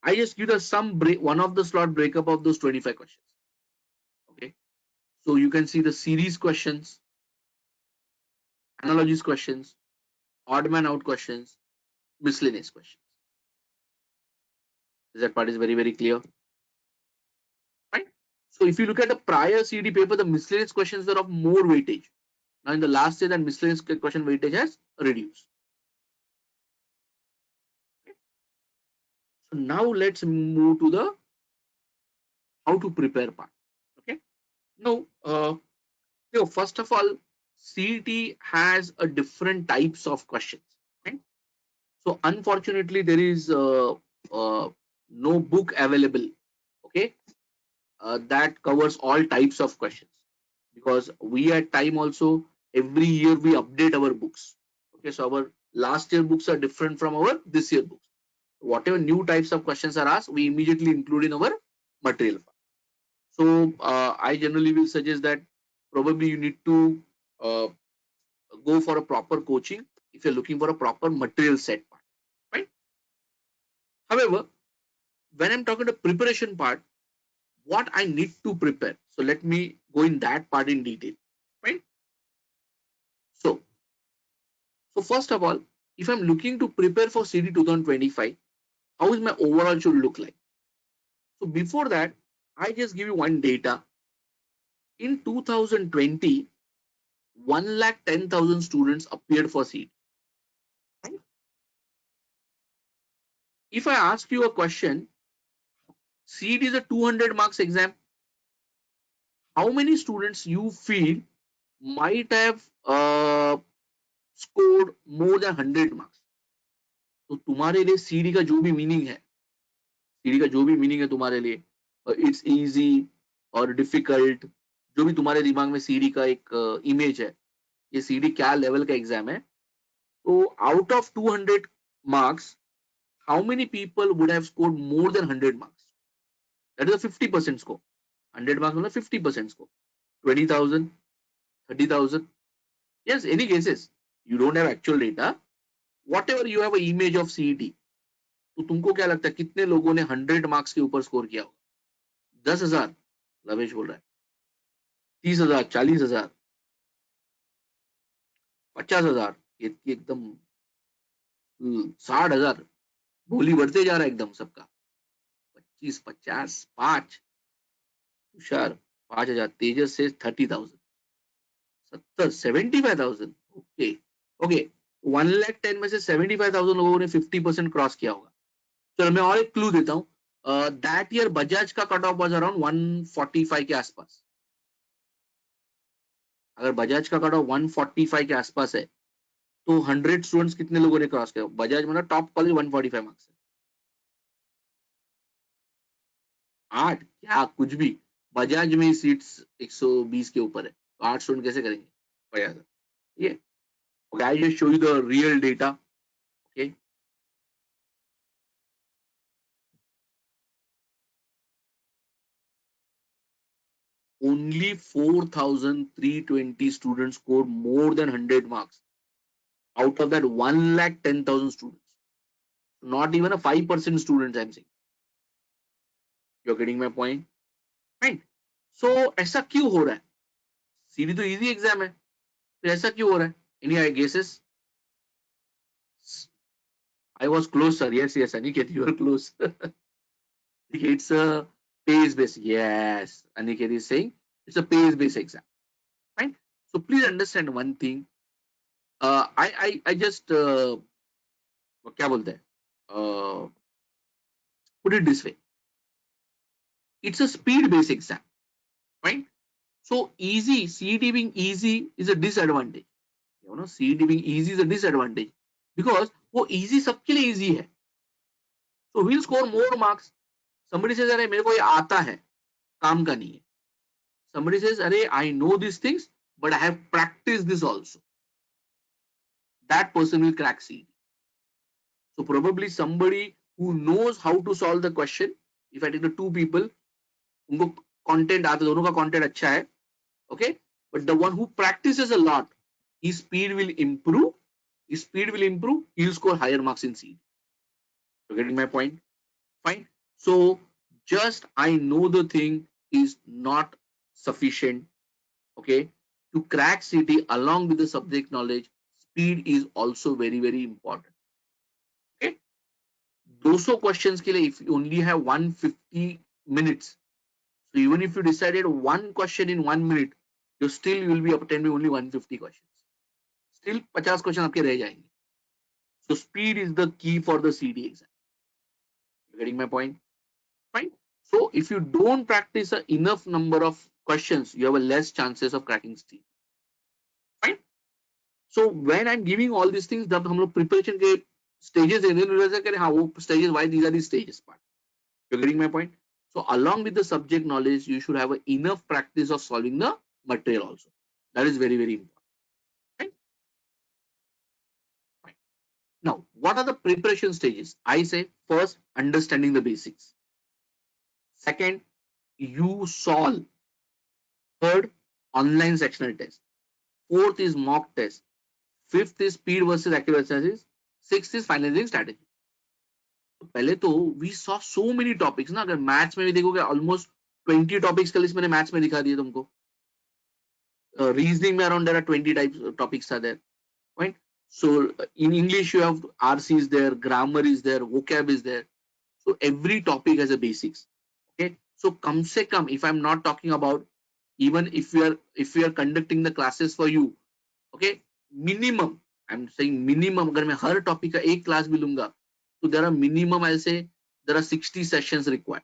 A: I just give the one of the slot breakup of those 25 questions. Okay. So you can see the series questions, analogies questions, odd man out questions, miscellaneous questions. That part is very clear. Right? So if you look at the prior CET paper, the miscellaneous questions were of more weightage. Now in the last year, that miscellaneous question weightage has reduced. Okay. So now let's move to the how to prepare part. Okay. Now, first of all, CET has a different types of questions. Right? So unfortunately, there is no book available. Okay, that covers all types of questions, because we at time also every year we update our books. Okay, so our last year books are different from our this year books. Whatever new types of questions are asked, we immediately include in our material. So I generally will suggest that probably you need to go for a proper coaching if you're looking for a proper material set part, right? However, when I'm talking the preparation part, what I need to prepare. So let me go in that part in detail, right? So first of all, if I'm looking to prepare for CET 2025, how is my overall should look like? So before that, I just give you one data. In 2020, 1,10,000 students appeared for seat. If I ask you a question, seat is a 200 marks exam. How many students you feel might have scored more than 100 marks? तो तुम्हारे लिए CD का जो भी meaning है, CD का जो भी मीनिंग है तुम्हारे लिए, इट्स इजी और डिफिकल्ट, जो भी तुम्हारे दिमाग में सीडी का एक इमेज है, ये सीडी क्या लेवल का एग्जाम है, तो out of 200 marks, how many people would have scored more than 100 marks? That is a 50% score. 100 marks मतलब 50% score. 20,000, 30,000. Yes, any cases. You don't have actual data. Whatever you have an image of CET. तो तुमको क्या लगता है कितने लोगों ने 100 marks के ऊपर स्कोर किया होगा? 10,000, लवेश बोल रहा है, 30,000, 40,000, 50,000, एकदम 60,000, बोली बढ़ते जा रहा है एकदम सबका, 25, 50, 5, तुषार 5,000, तेजस से 30,000, 70, 75,000, ओके ओके, 1,10,000 में से 75,000 लोगों ने 50% क्रॉस किया होगा. चलो मैं और एक क्लू देता हूँ. दैट ईयर बजाज का कट ऑफ वाज अराउंड 145 के आसपास. अगर बजाज का कट ऑफ 145 के आसपास है तो 100 स्टूडेंट्स कितने लोगों ने क्रॉस किया? बजाज मतलब टॉप कॉलेज 145 मार्क्स है. 8 क्या कुछ भी, बजाज में सीट्स 120 के ऊपर है, तो 8 स्टूडेंट कैसे करेंगे? बजाज ये. Okay, I just show you the real data. Okay. Only 4,320 students scored more than 100 marks out of that 1,10,000 students. Not even a 5% students I'm saying. You're getting my point? Right. So ऐसा क्यों हो रहा है? सीधी तो easy exam है, तो ऐसा क्यों हो रहा है? Any guesses? I was close, sir. Yes, yes, Aniket, you are close. It's a pace-based. Yes, Aniket is saying it's a pace-based exam. Right? So please understand one thing. I just क्या बोलते हैं? Put it this way. It's a speed-based exam, right? So easy, CET being easy is a disadvantage. You know, CET being easy is a disadvantage because वो easy सबके लिए easy है. So we'll score more marks. Somebody says, अरे मेरे को ये आता है, काम का नहीं है. Somebody says, अरे I know these things, but I have practiced this also. That person will crack CET. So probably somebody who knows how to solve the question. If I take the two people, उनको content आता है, दोनों का content अच्छा है, okay? But the one who practices a lot, his speed will improve. His speed will improve. He'll score higher marks in CET. You're getting my point? Fine. So just I know the thing is not sufficient. Okay, to crack CET along with the subject knowledge, speed is also very, very important. Okay, 200 questions के लिए if you only have 150 minutes, so even if you decided one question in 1 minute, you will be attending only 150 questions. Still 50 questions आपके रह जाएंगे. So speed is the key for the CET exam. You getting my point? Fine. So if you don't practice enough number of questions, you have a less chances of cracking CET. Fine. So when I'm giving all these things, जब हम लोग preparation के stages करें, हाँ वो stages, why these are the stages part. You're getting my point? So along with the subject knowledge, you should have enough practice of solving the material also. That is very, very important. Right? Fine. Now, what are the preparation stages? I say first, understanding the basics. Second, you solve. Third, online sectional test. Fourth is mock test. Fifth is speed versus accuracy analysis. Sixth is finalizing strategy. तो पहले तो we saw so many topics ना. अगर maths में भी देखोगे almost 20 topics का list मैंने मैथ्स में दिखा दिया तुमको. रीजनिंग में around there are 20 types topics are there, right? So in English you have RC is there, grammar is there, vocab is there. So every topic has a basics. Okay, so come se come, if I'm not talking about, even if we are conducting the classes for you, Okay, minimum, I'm saying minimum, अगर मैं हर topic का एक class भी लूंगा तो there are minimum, I'll say there are 60 sessions required.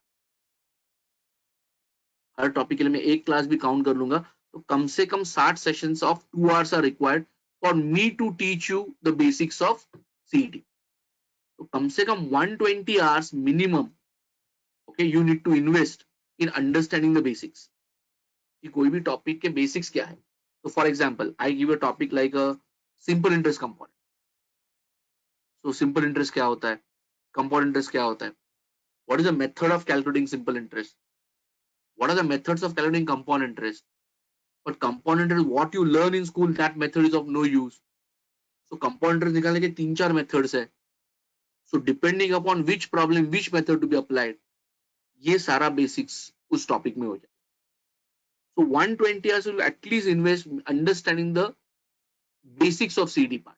A: Her topic के लिए मैं एक क्लास भी काउंट कर लूंगा तो कम से कम 60 sessions of 2 hours are required for me to teach you the basics of CET. तो कम से कम 120 hours minimum, okay, you need to invest in understanding the basics. कि कोई भी टॉपिक के बेसिक्स क्या है. तो for example I give a topic like a simple interest component. So simple interest क्या होता है, कंपाउंड इंटरेस्ट क्या होता है, what is the method of calculating simple interest, what are the methods of calculating compound interest. But compound interest, what you learn in school, that method is of no use. So compound interest निकालने के 3-4 methods है. So depending upon which problem, which method to be applied, ये सारा basics उस topic में हो जाए. So 120 hours will at least invest understanding the basics of CD part.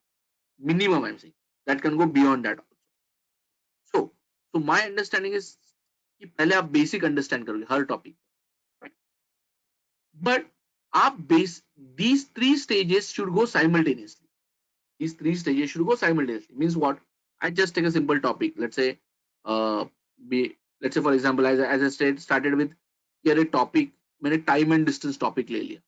A: Minimum, I'm saying. That can go beyond that also. So my understanding is कि पहले आप basic understand करोगे हर topic. But आप these three stages should go simultaneously. These three stages should go simultaneously. Means what? I just take a simple topic. Let's say, let's say for example, as I said, started with here a topic. मैंने time and distance topic ले लिया.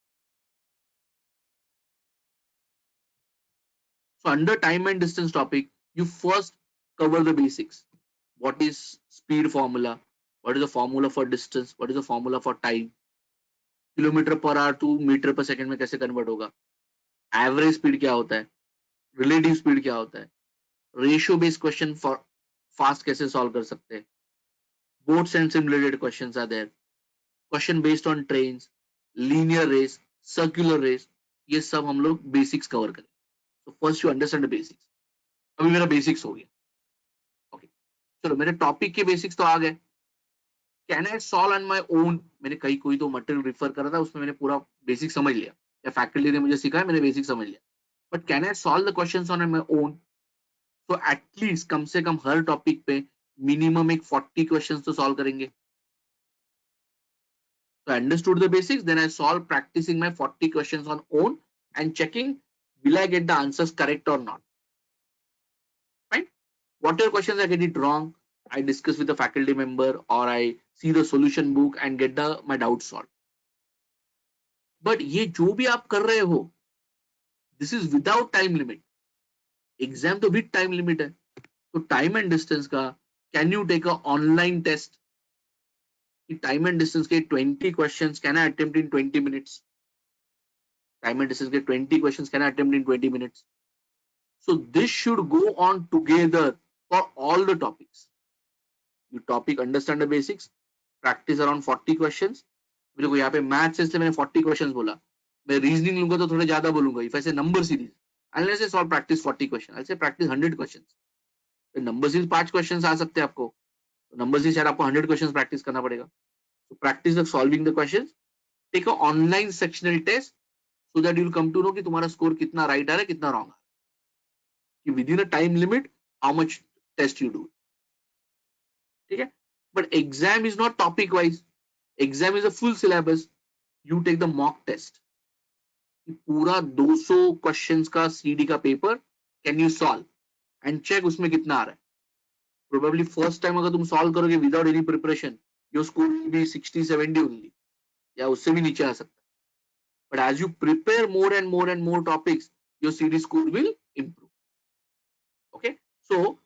A: So under time and distance topic, you first cover the basics. What is speed formula? What is the formula for distance? What is the formula for time? Kilometre per hour to metre per second में कैसे convert होगा, average speed क्या होता है, relative speed क्या होता है, ratio based question for fast कैसे सॉल्व कर सकते हैं, boats and simulated questions are there, question based on trains, linear race, circular race, ये सब हम लोग बेसिक्स कवर करें. So first you understand the basics. अभी मेरा बेसिक्स हो गया. ओके, चलो मेरे टॉपिक के बेसिक्स तो आ गए. Can I solve on my own, मैंने कहीं कोई तो मटेरियल रिफर करा था उसमें मैंने पूरा बेसिक समझ लिया या फैकल्टी ने मुझे सिखाया मैंने बेसिक समझ लिया. But can I solve the questions on my own. तो एटलीस्ट कम से कम हर टॉपिक पे मिनिमम एक 40 क्वेश्चंस तो सॉल्व करेंगे. So I understood the basics, then I solved practicing my 40 questions on own and checking will I get the answers correct or not. Right? Whatever questions I get it wrong, I discuss with the faculty member or I see the solution book and get my doubts solved. But ये जो भी आप कर रहे हो, this is without time limit. Exam तो भी time limit है. तो time and distance का can you take a online test? Time and distance के 20 questions can I attempt in 20 minutes? Time and distance के 20 questions can I attempt in 20 minutes? So this should go on together for all the topics. You topic understand the basics, practice around 40 questions. देखो यहाँ पे maths से मैंने 40 questions बोला, मैं reasoning लूंगा तो थोड़े ज्यादा बोलूंगा. If I say number series, unless I solve practice 40 question, I say practice 100 questions. Number series 5 questions आ सकते हैं आपको, तो नंबर सीरीज शायद आपको 100 क्वेश्चंस प्रैक्टिस करना पड़ेगा. So practice the solving the questions, take a online sectional test so that you will come to know कि तुम्हारा स्कोर कितना राइट आ रहा है कितना रॉन्ग आ रहा है, within a time limit how much test you do. ठीक है. But exam is not topic wise, exam is a full syllabus. You take the mock test, पूरा 200 क्वेश्चंस का सीडी का paper can you solve and check उसमें कितना आ रहा है. Probably first time अगर तुम सॉल्व करोगे without any preparation, your score will be 60-70 only, या उससे भी नीचे आ सकता है. But as you prepare more and more and more topics, your CD score will improve. Okay, so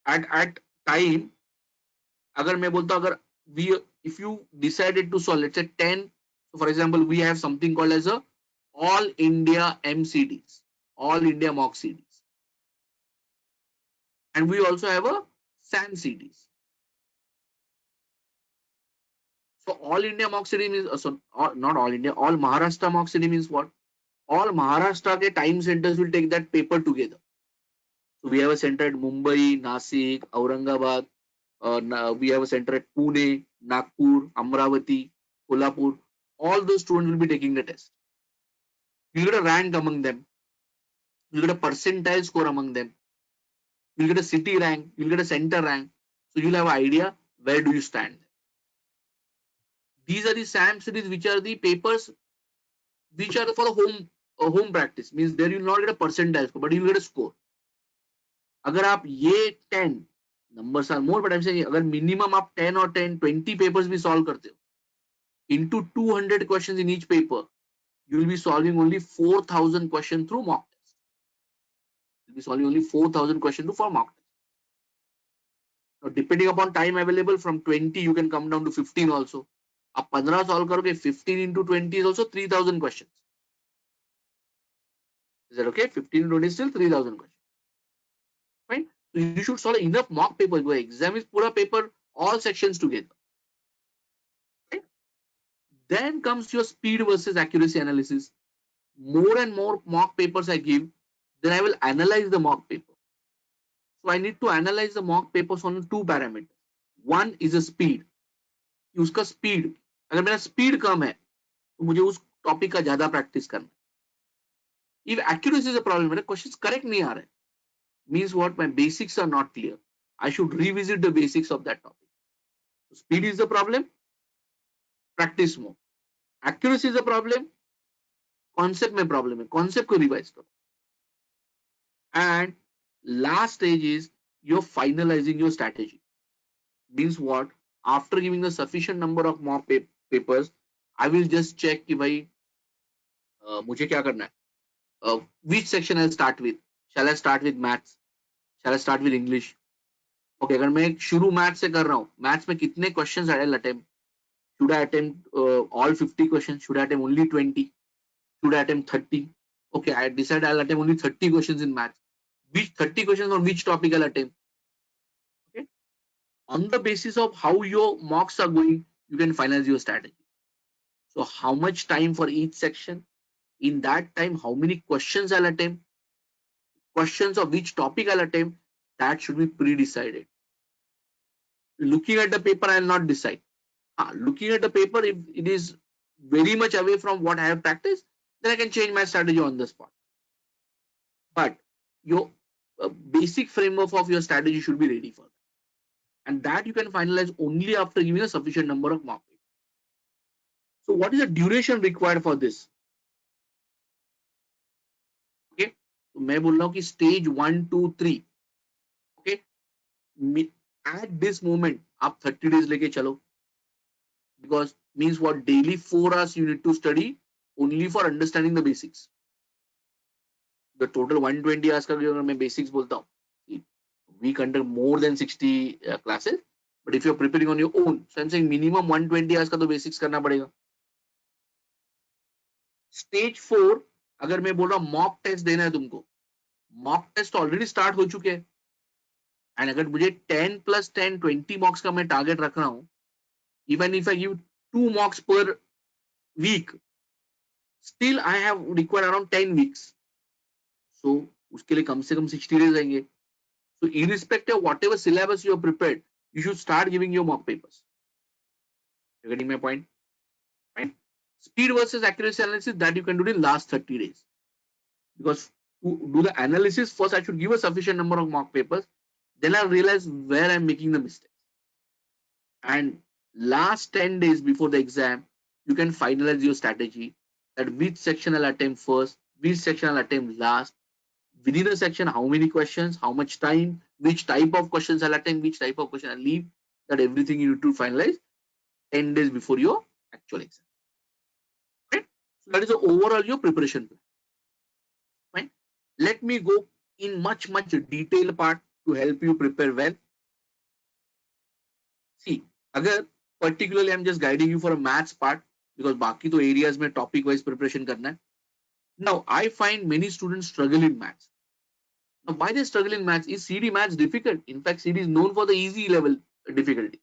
A: at time, अगर मैं बोलता हूँ, अगर if you decided to solve, let's say 10, so for example we have something called as a all India MCDs, all India mock CDs, and we also have a SAN CDs. So all India mock CD means not all India, all Maharashtra mock CD means what? All Maharashtra के time centers will take that paper together. So we have a center at Mumbai, Nasik, Aurangabad. We have a center at Pune, Nagpur, Amravati, Kolhapur. All those students will be taking the test. You get a rank among them. You get a percentile score among them. You get a city rank. You get a center rank. So you'll have an idea where do you stand. These are the SAM series, which are the papers which are for the home a home practice means there you will not get a percentile score, but you will get a score. अगर आप ये 10 numbers are more, but I'm saying अगर minimum आप 10 or 20 papers भी solve करते हो into 200 questions in each paper, you will be solving only 4,000 questions through mock test. You will be solving only 4,000 questions for mock test. Now, depending upon time available, from 20 you can come down to 15 also. आप 15 solve करोगे, 15 into 20 is also 3,000 questions. Is that okay? 15 into 20 is still 3,000 questions. Fine. So you should solve enough mock papers. Your exam is pura paper, all sections together. Right? Then comes your speed versus accuracy analysis. More and more mock papers I give, then I will analyze the mock paper. So I need to analyze the mock papers on two parameters. One is the speed. उसका speed, अगर मेरा speed कम है तो मुझे उस topic का ज्यादा practice करना है. If accuracy is a problem, मेरे क्वेश्चंस करेक्ट नहीं आ रहे, means what? My basics are not clear. I should revisit the basics of that topic. So speed is the problem, practice more. Accuracy is the problem, concept में problem है, concept को revise करो. And last stage is you're finalizing your strategy. Means what? After giving the sufficient number of mock papers, I will just check कि भाई मुझे क्या करना है. Which section I'll start with? Shall I start with maths? Shall I start with English? Okay, अगर मैं शुरू maths से कर रहा हूँ, maths में कितने questions I'll attempt? Should I attempt all 50 questions? Should I attempt only 20? Should I attempt 30? Okay, I decide I'll attempt only 30 questions in maths. Which 30 questions on which topic I'll attempt? Okay. On the basis of how your mocks are going, you can finalize your strategy. So how much time for each section? In that time, how many questions I'll attempt? Questions of which topic I'll attempt? That should be pre-decided. Looking at the paper, I'll not decide. Looking at the paper, if it is very much away from what I have practiced, then I can change my strategy on the spot. But your basic framework of your strategy should be ready for that. And that you can finalize only after giving a sufficient number of mock papers. So what is the duration required for this? Okay, so मैं बोल रहा हूँ कि stage 1, 2, 3. Okay, at this moment आप 30 days लेके चलो, because means what? Daily 4 hours you need to study only for understanding the basics. The total 120 hours का अगर मैं basics बोलता हूँ, we conduct more than 60 classes, but if you're preparing on your own, so I'm saying minimum 120 hours का तो basics करना पड़ेगा. Stage 4, अगर मैं बोल रहा हूँ mock test देना है तुमको, mock test already start हो चुके हैं, and अगर मुझे 10 plus 10, 20 mocks का मैं target रख रहा हूँ, even if I give 2 mocks per week, still I have required around 10 weeks. So उसके लिए कम से कम 60 days आएंगे. So irrespective of whatever syllabus you have prepared, you should start giving your mock papers. You're getting my point? Right? Speed versus accuracy analysis, that you can do in last 30 days. Because to do the analysis, first I should give a sufficient number of mock papers. Then I'll realize where I'm making the mistakes. And last 10 days before the exam, you can finalize your strategy, that which section I'll attempt first, which section I'll attempt last. Within a section, how many questions, how much time, which type of questions I'll attempt, which type of question I'll leave. That everything you need to finalize 10 days before your actual exam. Right? So that is the overall your preparation plan. Fine. Let me go in much detailed part to help you prepare well. See, अगर particularly I'm just guiding you for a maths part, because बाकी तो areas में topic wise preparation करना है. Now I find many students struggle in maths. Now why they struggle in maths? Is CD maths difficult? In fact, CD is known for the easy level difficulty.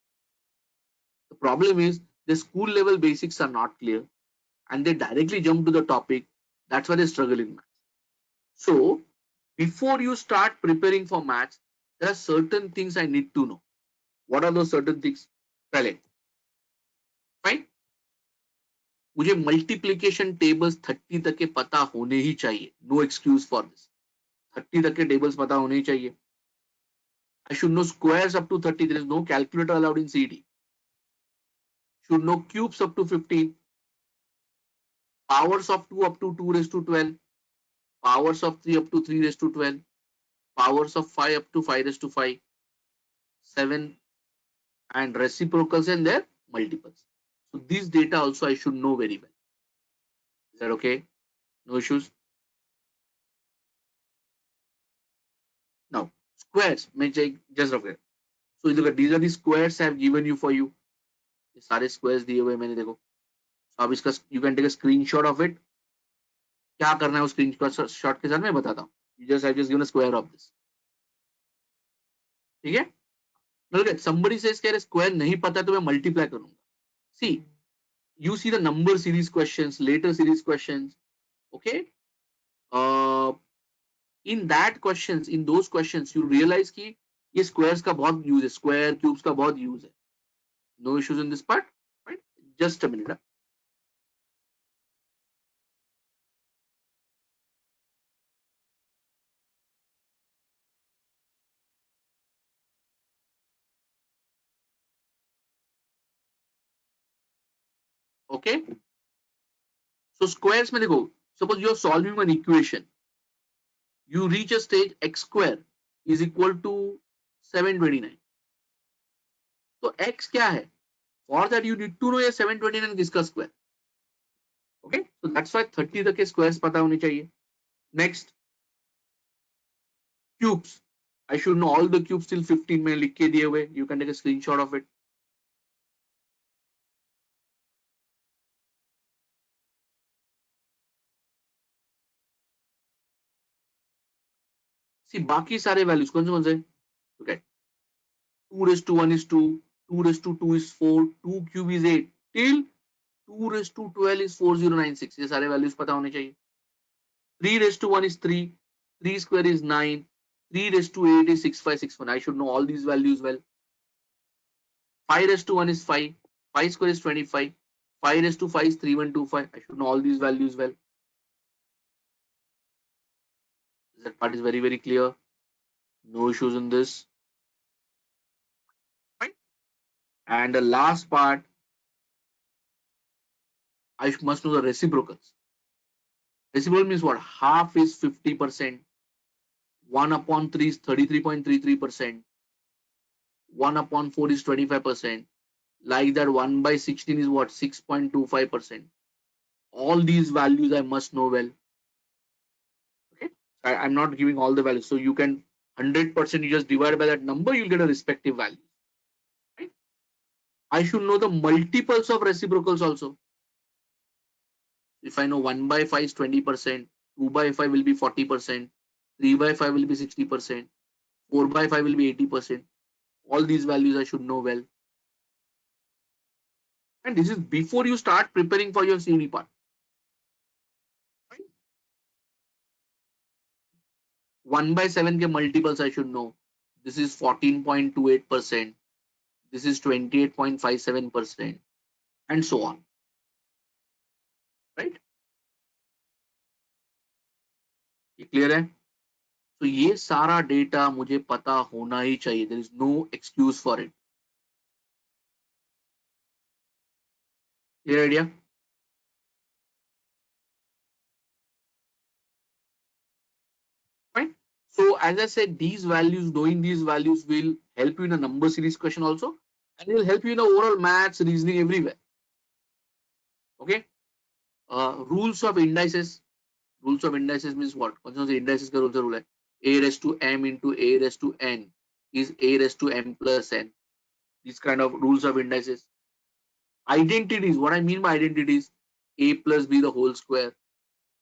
A: The problem is the school level basics are not clear and they directly jump to the topic. That's why they struggle in maths. So before you start preparing for maths, there are certain things I need to know. What are those certain things? पहले, fine. मुझे multiplication tables 30 तक के पता होने ही चाहिए. No excuse for this. 30 तक के tables पता होने ही चाहिए. I should know squares up to 30. There is no calculator allowed in CD. Should know cubes up to 15. Powers of 2 up to 2 raised to 12. powers of 3 up to 3 raised to 12, powers of 5 up to 5 raised to 5, 7, and reciprocals and their multiples. So these data also I should know very well. Is that okay? No issues? Now, squares, मैं just okay. So look at these are the squares I have given you for you. ये सारे squares दिए हुए मैंने देखो. So अब इसका you can take a screenshot of it. क्या करना है उस screenshot के साथ मैं बताता हूँ. I just given a square of this. ठीक है? Now look at somebody says कि square नहीं पता तो मैं multiply करूँगा. See, you see the number series questions, later series questions. Okay? In that questions, in those questions, you realize कि ये squares का बहुत use है, square cubes का बहुत use है. No issues in this part, right? Just a minute. Okay. So squares में देखो, suppose you are solving an equation. You reach a stage x square is equal to 729. तो x क्या है? For that you need to know ये 729 किसका square. Okay. So that's why 30 तक के squares पता होने चाहिए. Next, cubes. I should know all the cubes till 15 में लिख के दिए हुए. You can take a screenshot of it. See बाकी सारे values कौन से? Okay. 2 raised to 1 is 2, 2 raised to 2 is 4, 2 cube is 8 till 2 raised to 12 is 4096. ये सारे values पता होने चाहिए. 3 raised to 1 is 3, 3 square is 9, 3 raised to 8 is 6561. I should know all these values well. 5 raised to 1 is 5, 5 square is 25, 5 raised to 5 is 3125. I should know all these values well. That part is very, very clear. No issues in this. Right? And the last part, I must know the reciprocals. Reciprocal means what? Half is 50%. 1 upon 3 is 33.33%. 1 upon 4 is 25%. Like that, 1 by 16 is what? 6.25%. All these values I must know well. Okay. I'm not giving all the values. So you can 100% you just divide by that number, you'll get a respective value. Right? I should know the multiples of reciprocals also. If I know 1 by 5 is 20%, 2 by 5 will be 40%, 3 by 5 will be 60%, 4 by 5 will be 80%. All these values I should know well. And this is before you start preparing for your CUNY part. Right? 1 by 7 के multiples I should know. This is 14.28%. This is 28.57%. And so on. Right? ये clear है? So ये सारा data मुझे पता होना ही चाहिए. There is no excuse for it. Clear idea? Fine. So as I said, these values, knowing these values will help you in a number series question also, and it will help you in the overall maths, reasoning everywhere. Okay. Rules of indices. Rules of indices means what? कौन से indices का rule है? A raised to m into A raised to n is A raised to m plus n. These kind of rules of indices. Identities. What I mean by identities: A plus B the whole square,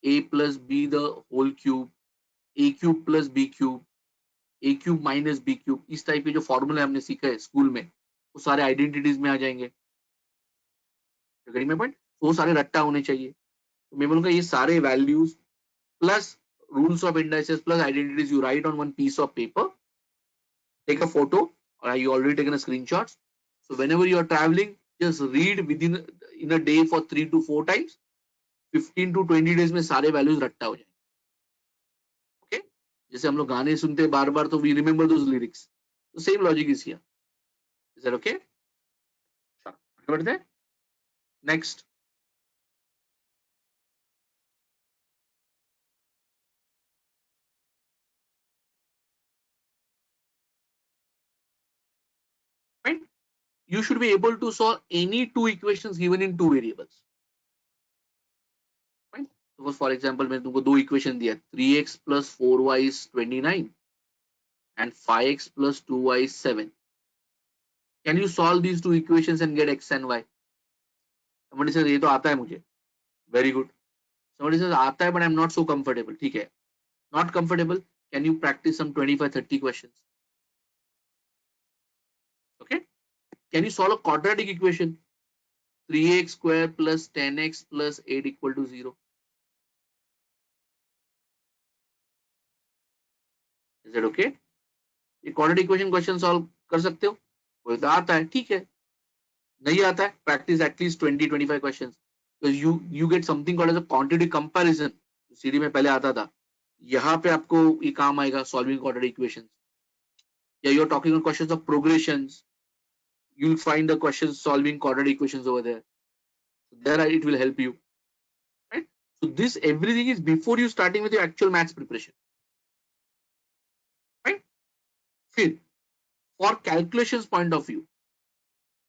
A: A plus B the whole cube, A cube plus B cube, A cube minus B cube. इस type के जो फॉर्मूले हमने सीखा है school में वो सारे आइडेंटिटीज में आ जाएंगे. में पॉइंट वो सारे रट्टा होने चाहिए. तो मैं बोलूंगा ये सारे values plus rules of indices plus identities you write on one piece of paper, take a photo, or you already taken a screenshot. So whenever you are traveling, just read within in a day for 3 to 4 times. 15 to 20 days में सारे values रट्टा हो जाएंगे. Okay. जैसे हम लोग गाने सुनते बार बार तो वी रिमेंबर दोस लिरिक्स. तो same logic is here. Is that okay? आगे बढ़ते हैं. Next, you should be able to solve any two equations given in two variables. Fine. Suppose for example मैंने तुमको दो इक्वेशन दिया 3x plus 4y is 29 and 5x plus 2y is 7. Can you solve these two equations and get x and y? Somebody says ये तो आता है मुझे. Very good. Somebody says आता है but I'm not so comfortable. ठीक है. Not comfortable. Can you practice some 25-30 questions? Okay. Can you solve a quadratic equation? 3x square plus 10x plus 8 equal to 0. Is it okay? ये quadratic equation question solve कर सकते हो? कोई तो आता है, ठीक है. नहीं आता है, practice at least 20-25 questions. Because you get something called as a quantity comparison. CD में पहले आता था. यहाँ पे आपको ये काम आएगा solving quadratic equations. Yeah, you're talking on questions of progressions. You'll find the questions solving quadratic equations over there. So there it will help you. Right? So this everything is before you starting with your actual maths preparation. Right? Fifth, for calculations point of view,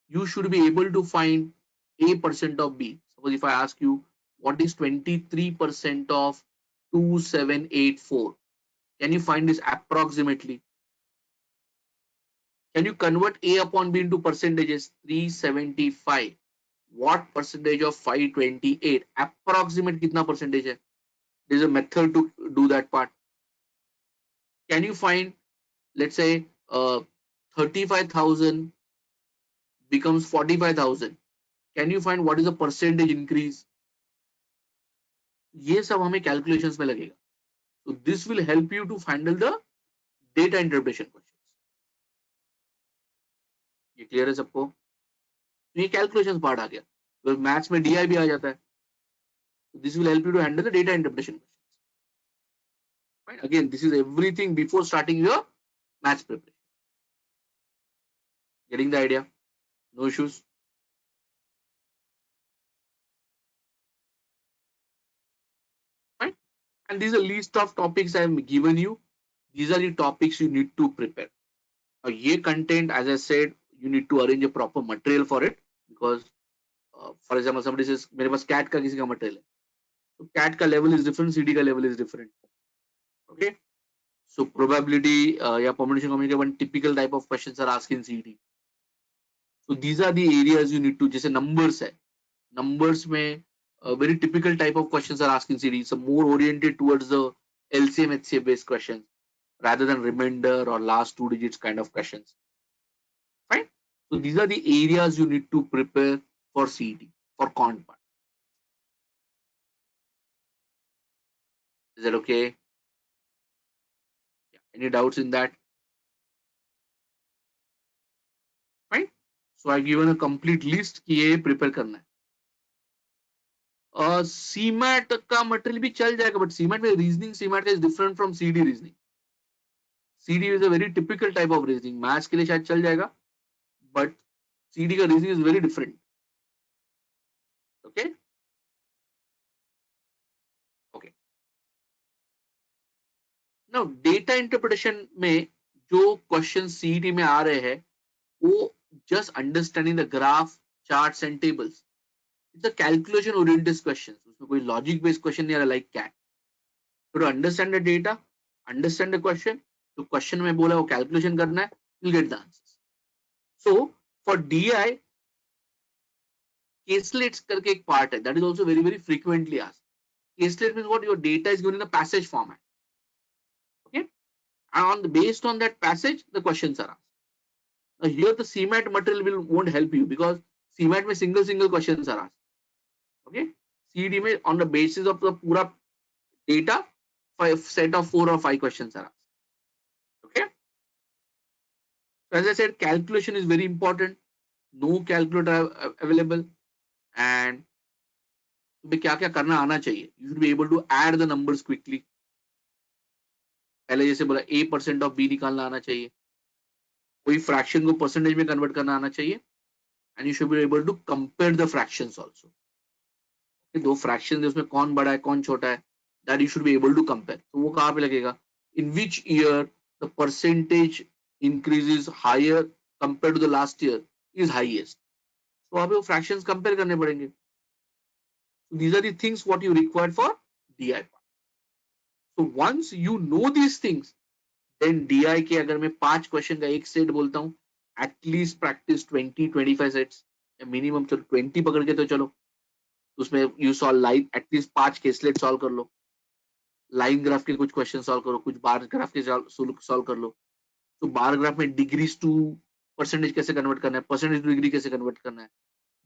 A: you should be able to find A% of B. Suppose if I ask you what is 23% of 2784, can you find this approximately? Can you convert A upon B into percentages? 375. What percentage of 528? Approximate kitna percentage hai? There's a method to do that part. Can you find, let's say, 35,000 becomes 45,000? Can you find what is the percentage increase? ये सब हमें calculations में लगेगा. So this will help you to handle the data interpretation questions. ये clear है सबको? ये calculations part आ गया. तो maths में DI भी आ जाता है. So this will help you to handle the data interpretation questions. Right? Again, this is everything before starting your maths preparation. Getting the idea? No issues? Right? And these are list of topics I have given you. These are the topics you need to prepare. Now, ये content, as I said, you need to arrange a proper material for it because, for example, somebody says, मेरे पास CAT का किसी का material है. So CAT का level is different, CD का level is different. Okay. So probability या permutation combination one typical type of questions are asked in CD. So these are the areas you need to, जैसे numbers है. Numbers में very typical type of questions are asked in CD. So more oriented towards the LCM HCF based questions rather than remainder or last two digits kind of questions. Fine. So these are the areas you need to prepare for CET, for quant part. Is that okay? Yeah. Any doubts in that? Fine. So I've given a complete list कि ये prepare करना है. CMAT का material भी चल जाएगा, but CMAT में reasoning CMAT is different from CD reasoning. CD is a very typical type of reasoning. Maths के लिए शायद चल जाएगा, but CD का reasoning is very different. Okay. Okay. Now data interpretation में जो questions CET में आ रहे हैं, वो just understanding the graph, charts and tables. It's a calculation oriented questions. उसमें कोई logic based question नहीं आ रहा like CAT. So to understand the data, understand the question. तो question में बोला वो calculation करना है, you'll get the answers. So for DI, caselets करके एक part है, that is also very very frequently asked. Caselet means what? Your data is given in a passage format. Okay, and based on that passage, the questions are asked. Now here the CMAT material won't help you because CMAT में single questions are asked. Okay, CD में on the basis of the पूरा data, set of 4 or 5 questions are asked. Okay, so as I said, calculation is very important. No calculator available, and तुम्हें क्या क्या करना आना चाहिए. You should be able to add the numbers quickly. पहले जैसे बोला A% of B निकालना आना चाहिए, कोई fraction को percentage में convert करना आना चाहिए, and you should be able to compare the fractions also. दो fractions है, उसमें कौन बड़ा है कौन छोटा है, that you should be able to compare. तो वो कहाँ पे लगेगा? In which year the percentage increase is higher compared to the last year is highest. So वहाँ पे वो fractions compare करने पड़ेंगे. So these are the things what you required for DI part. So once you know these things, then DI के अगर मैं 5 question का एक सेट बोलता हूँ, एटलीस्ट प्रैक्टिस 20-25 सेट्स, मिनिमम चलो 20 पकड़ के तो चलो, उसमें you solve line at least 5 caselet solve कर लो, लाइन ग्राफ के कुछ क्वेश्चन सॉल्व करो, कुछ बार ग्राफ के सॉल्व कर लो. तो बार ग्राफ में डिग्रीज टू परसेंटेज कैसे कन्वर्ट करना है, परसेंटेज टू डिग्री कैसे कन्वर्ट करना है,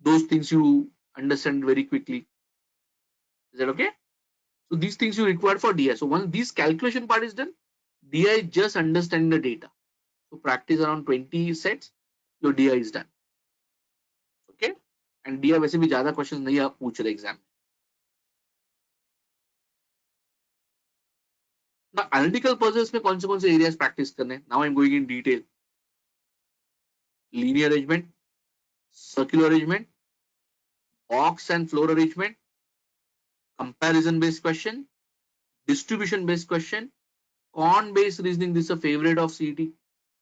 A: those things you understand very quickly. Is that okay? So these things you require for DI. So once this calculation part is done, DI is just understanding the data. So practice around 20 sets, your DI is done. Okay? And DI वैसे भी ज्यादा questions नहीं आप पूछ रहे exam में. Now analytical puzzles में कौन से areas practice करने हैं? Now I'm going in detail. Linear arrangement, circular arrangement, box and floor arrangement, comparison based question, distribution based question, con based reasoning. This is a favorite of CET.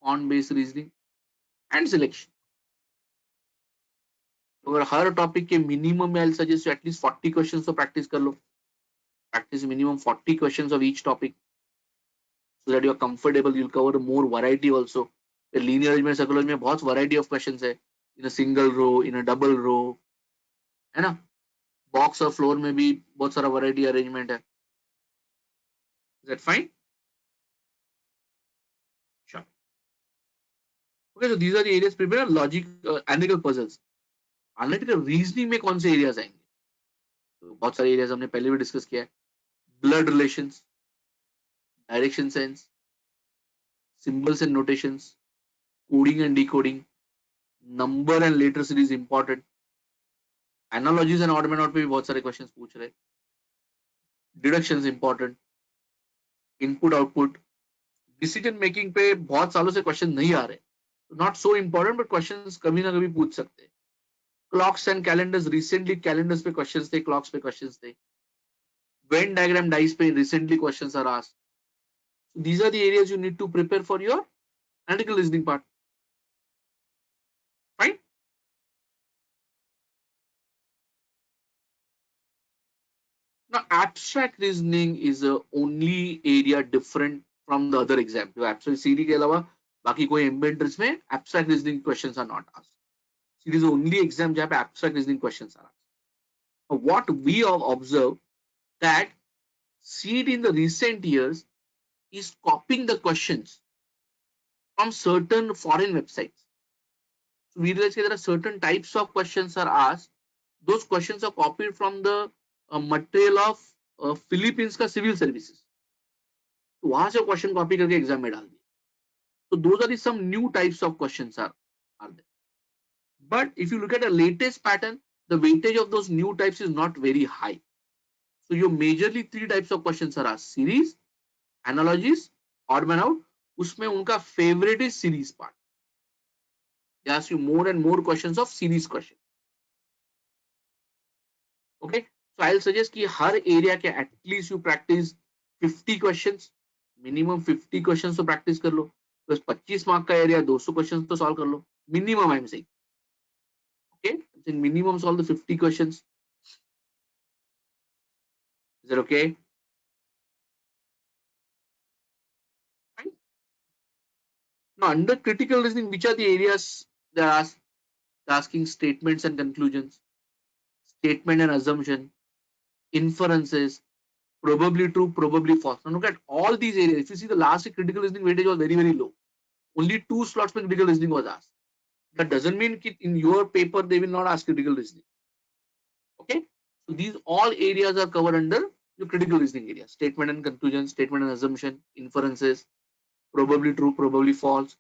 A: Con based reasoning and selection. अगर हर topic के minimum में I suggest at least 40 questions तो practice कर लो. Practice minimum 40 questions of each topic so that you are comfortable, you will cover more variety also. Linear arrangement circular में बहुत variety of questions है, इन a single row, in a double row, है ना. Box और floor में भी बहुत सारा वैरायटी अरेंजमेंट है. Is that fine? Sure. Okay, so these are the areas prepare. Logic, analytical puzzles, analytical reasoning में कौन से एरियाज आएंगे? तो बहुत सारे एरियाज हमने पहले भी डिस्कस किया है. Blood relations, direction sense, symbols and notations, coding and decoding, number and letter series important, analogies and odd man out पे भी बहुत सारे क्वेश्चंस पूछ रहे. Deductions important, input output, decision making पे बहुत सालों से क्वेश्चन नहीं आ रहे, not so important but questions कभी ना कभी पूछ सकते हैं. Clocks and calendars, recently calendars पे क्वेश्चंस थे, क्लॉक्स पे क्वेश्चंस थे. वेन डायग्राम डाइस पे recently questions are asked. These are the areas you need to prepare for your analytical reasoning part. Fine. Now, abstract reasoning is the only area different from the other exam. तो abstract CD के अलावा बाकी कोई एम्बेडर्स में abstract reasoning questions are not asked. It is the only exam जहाँ पे abstract reasoning questions are asked. What we have observed that CET in the recent years is copying the questions from certain foreign websites. So we realize that there are certain types of questions are asked. Those questions are copied from the material of Philippines का civil services. तो वहां से question copy करके exam में डाल दिया. So those are the some new types of questions are there. But if you look at the latest pattern, the weightage of those new types is not very high. So your majorly 3 types of questions are asked: series, analogies, odd man out. उसमें उनका favorite is series part. They ask you more and more questions of series question. Okay, so I'll suggest कि हर area के at least you practice 50 questions, minimum 50 questions तो practice कर लो. बस 25 mark का area 200 questions तो solve कर लो minimum. I am saying okay, minimum solve the 50 questions. Is it okay? Now under critical reasoning, which are the areas they are asking? Statements and conclusions, statement and assumption, inferences, probably true, probably false. Now look at all these areas. If you see the last critical reasoning weightage was very, very low. Only 2 slots for critical reasoning was asked. That doesn't mean that in your paper they will not ask critical reasoning. Okay, so these all areas are covered under your critical reasoning area: statement and conclusion, statement and assumption, inferences, probably true, probably false,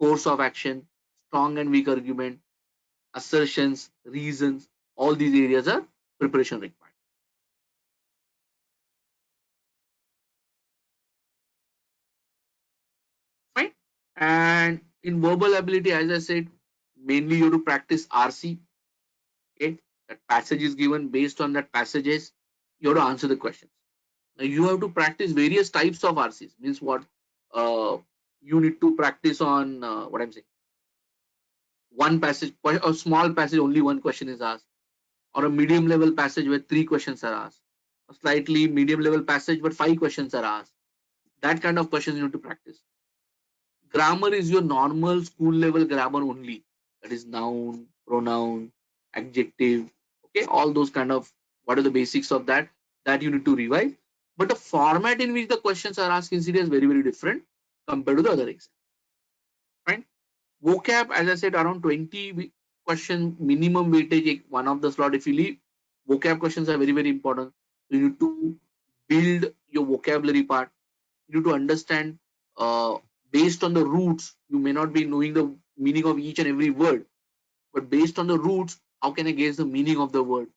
A: course of action, strong and weak argument, assertions, reasons. All these areas are preparation required. Fine. And in verbal ability, as I said, mainly you have to practice RC. Okay, that passage is given, based on that passages you have to answer the questions. Now you have to practice various types of RCs. Means what? You need to practice on what I'm saying. one passage, a small passage, only one question is asked, or a medium level passage where 3 questions are asked, a slightly medium level passage but 5 questions are asked. That kind of questions you need to practice. Grammar is your normal school level grammar only. That is noun, pronoun, adjective. Okay, all those kind of what are the basics of that that you need to revise. But the format in which the questions are asked in CD is very, very different compared to the other exams. Right? Vocab, as I said, around 20 question minimum weightage, one of the slot if you leave. Vocab questions are very, very important. You need to build your vocabulary part. You need to understand uh, based on the roots. You may not be knowing the meaning of each and every word, but based on the roots, how can I guess the meaning of the word?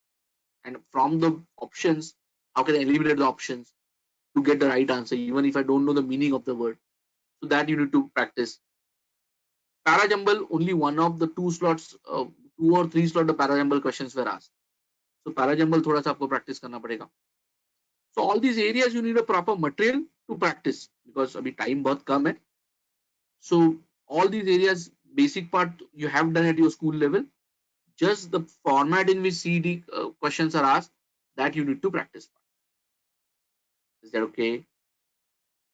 A: And from the options, how can I eliminate the options to get the right answer, even if I don't know the meaning of the word? So that you need to practice. Parajumble, only one of the two slots, 2 or 3 slots, the parajumble questions were asked. So parajumble थोड़ा सा आपको practice करना पड़ेगा. So all these areas you need a proper material to practice because अभी time बहुत कम है. So all these areas, basic part you have done at your school level. Just the format in which CD questions are asked, that you need to practice. Is that okay?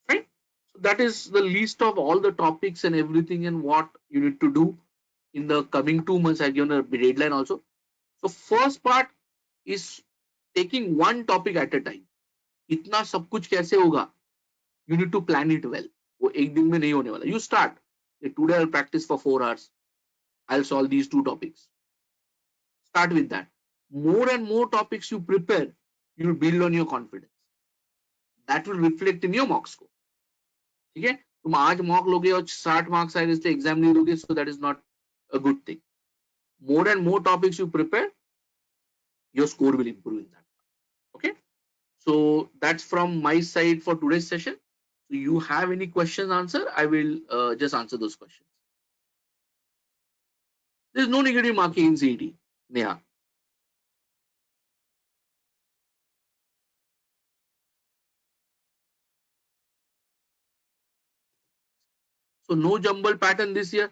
A: Right? So that is the list of all the topics and everything and what you need to do in the coming 2 months. I've given a deadline also. So first part is taking one topic at a time. इतना सब कुछ कैसे होगा? You need to plan it well. वो एक दिन में नहीं होने वाला. You start. Today I'll practice for 4 hours. I'll solve these 2 topics. Start with that. More and more topics you prepare, you will build on your confidence. That will reflect in your mock score. ठीक है? तुम आज mock लोगे और 60 marks आएंगे इसलिए exam नहीं दोगे, so that is not a good thing. More and more topics you prepare, your score will improve in that. Okay? So that's from my side for today's session. So you have any questions answer? I will just answer those questions. There is no negative marking in CET, Neha. So no jumble pattern this year.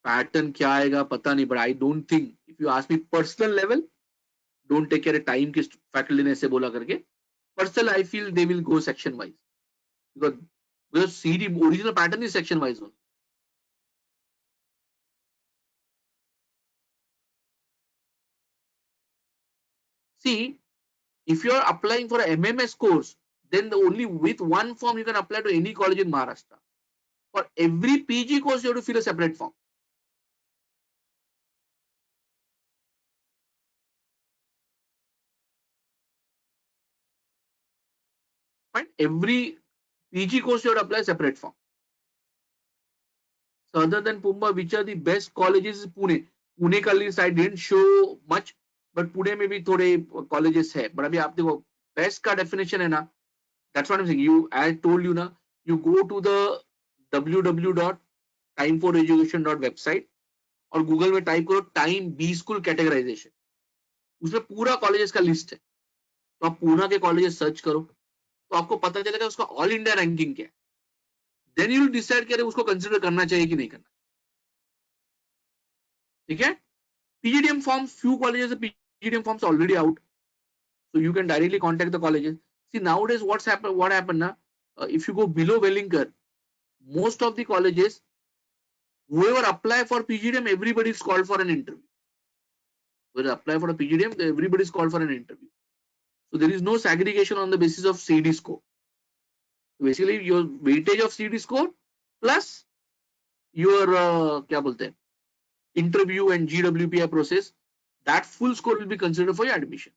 A: Pattern क्या आएगा पता नहीं, but I don't think, if you ask me personal level, don't take care of time कि faculty ने ऐसे बोला करके. Personal, I feel they will go section wise because CD original pattern is section wise only. See, if you are applying for a MMS course, then the only with one form you can apply to any college in Maharashtra. For every PG course, you have to fill a separate form. Fine. Every PG course you have to apply a separate form. So other than Pumba, which are the best colleges is Pune. Pune का list I didn't show much, but Pune में भी थोड़े colleges है. But अभी आप देखो best का definition है ना. That's what I'm saying. I told you ना. You go to the www.timecourseeducation.website और गूगल में टाइप करो टाइम बी स्कूल कैटेगराइजेशन. उसमें पूरा कॉलेजेस का लिस्ट है. तो आप पूना के कॉलेजेस सर्च करो तो आपको पता चलेगा उसका ऑल इंडिया रैंकिंग क्या है. देन यू विल डिसाइड करें उसको कंसिडर करना चाहिए कि नहीं करना. ठीक है. PGDM forms, few colleges PGDM forms already out, so you can directly contact the colleges. See nowadays what happened now, if you go below Wellinger, most of the colleges, whoever apply for PGDM, everybody is called for an interview. Whoever apply for a PGDM, everybody is called for an interview. So there is no segregation on the basis of CD score. So basically your weightage of CD score plus your क्या बोलते हैं interview and GWPI process, that full score will be considered for your admission.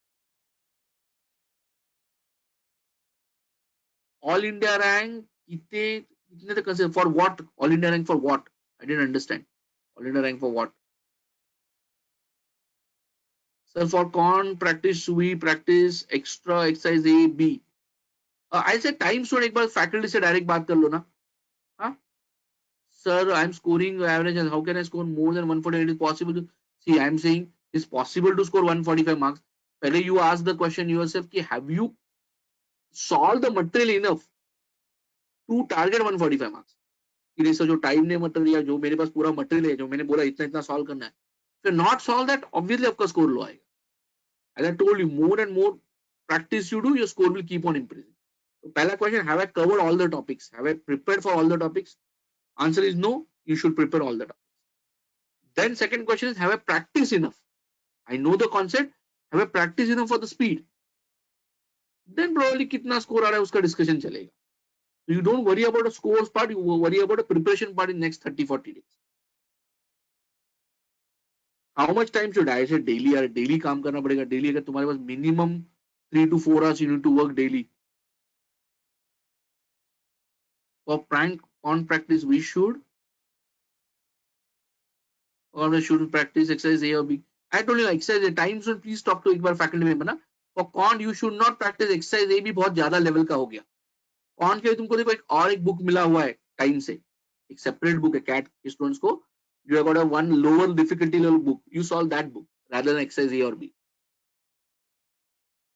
A: All India rank कितने तक consider for what? All India rank for what? I didn't understand. All India rank for what? Sir, for con practice we practice extra exercise A B. I said time zone एक बार faculty से direct बात कर लो ना. हाँ? Sir, I am scoring average and how can I score more than 148? Is possible? See, I am saying it's possible to score 145 marks. पहले you ask the question yourself कि have you solved the material enough to target 145 marks? कि जो time ने material, जो मेरे पास पूरा material है, जो मैंने बोला इतना इतना सॉल्व करना है, if you not solve that, obviously आपका स्कोर लो आएगा. As I told you, more and more practice you do, your score will keep on increasing. So पहला question, have I covered all the topics? Have I prepared for all the topics? Answer is no, you should prepare all the topics. Then second question is, have I practiced enough? I know the concept, have I practiced enough for the speed? Then probably कितना score आ रहा है उसका discussion चलेगा. So you don't worry about a scores part, you worry about a preparation part in next 30-40 days. How much time should I say daily? यार daily काम करना पड़ेगा. Daily अगर तुम्हारे पास minimum 3 to 4 hours you need to work daily. For prank on practice, we should or we shouldn't practice exercise A or B. I told you exercise A. Time should please talk to एक बार faculty member ना. For con you should not practice exercise A भी बहुत ज़्यादा level का हो गया. Con के लिए तुमको देखो एक और एक book मिला हुआ है time से. एक separate book है CAT students को. You have got a one lower difficulty level book. You solve that book rather than exercise A or B.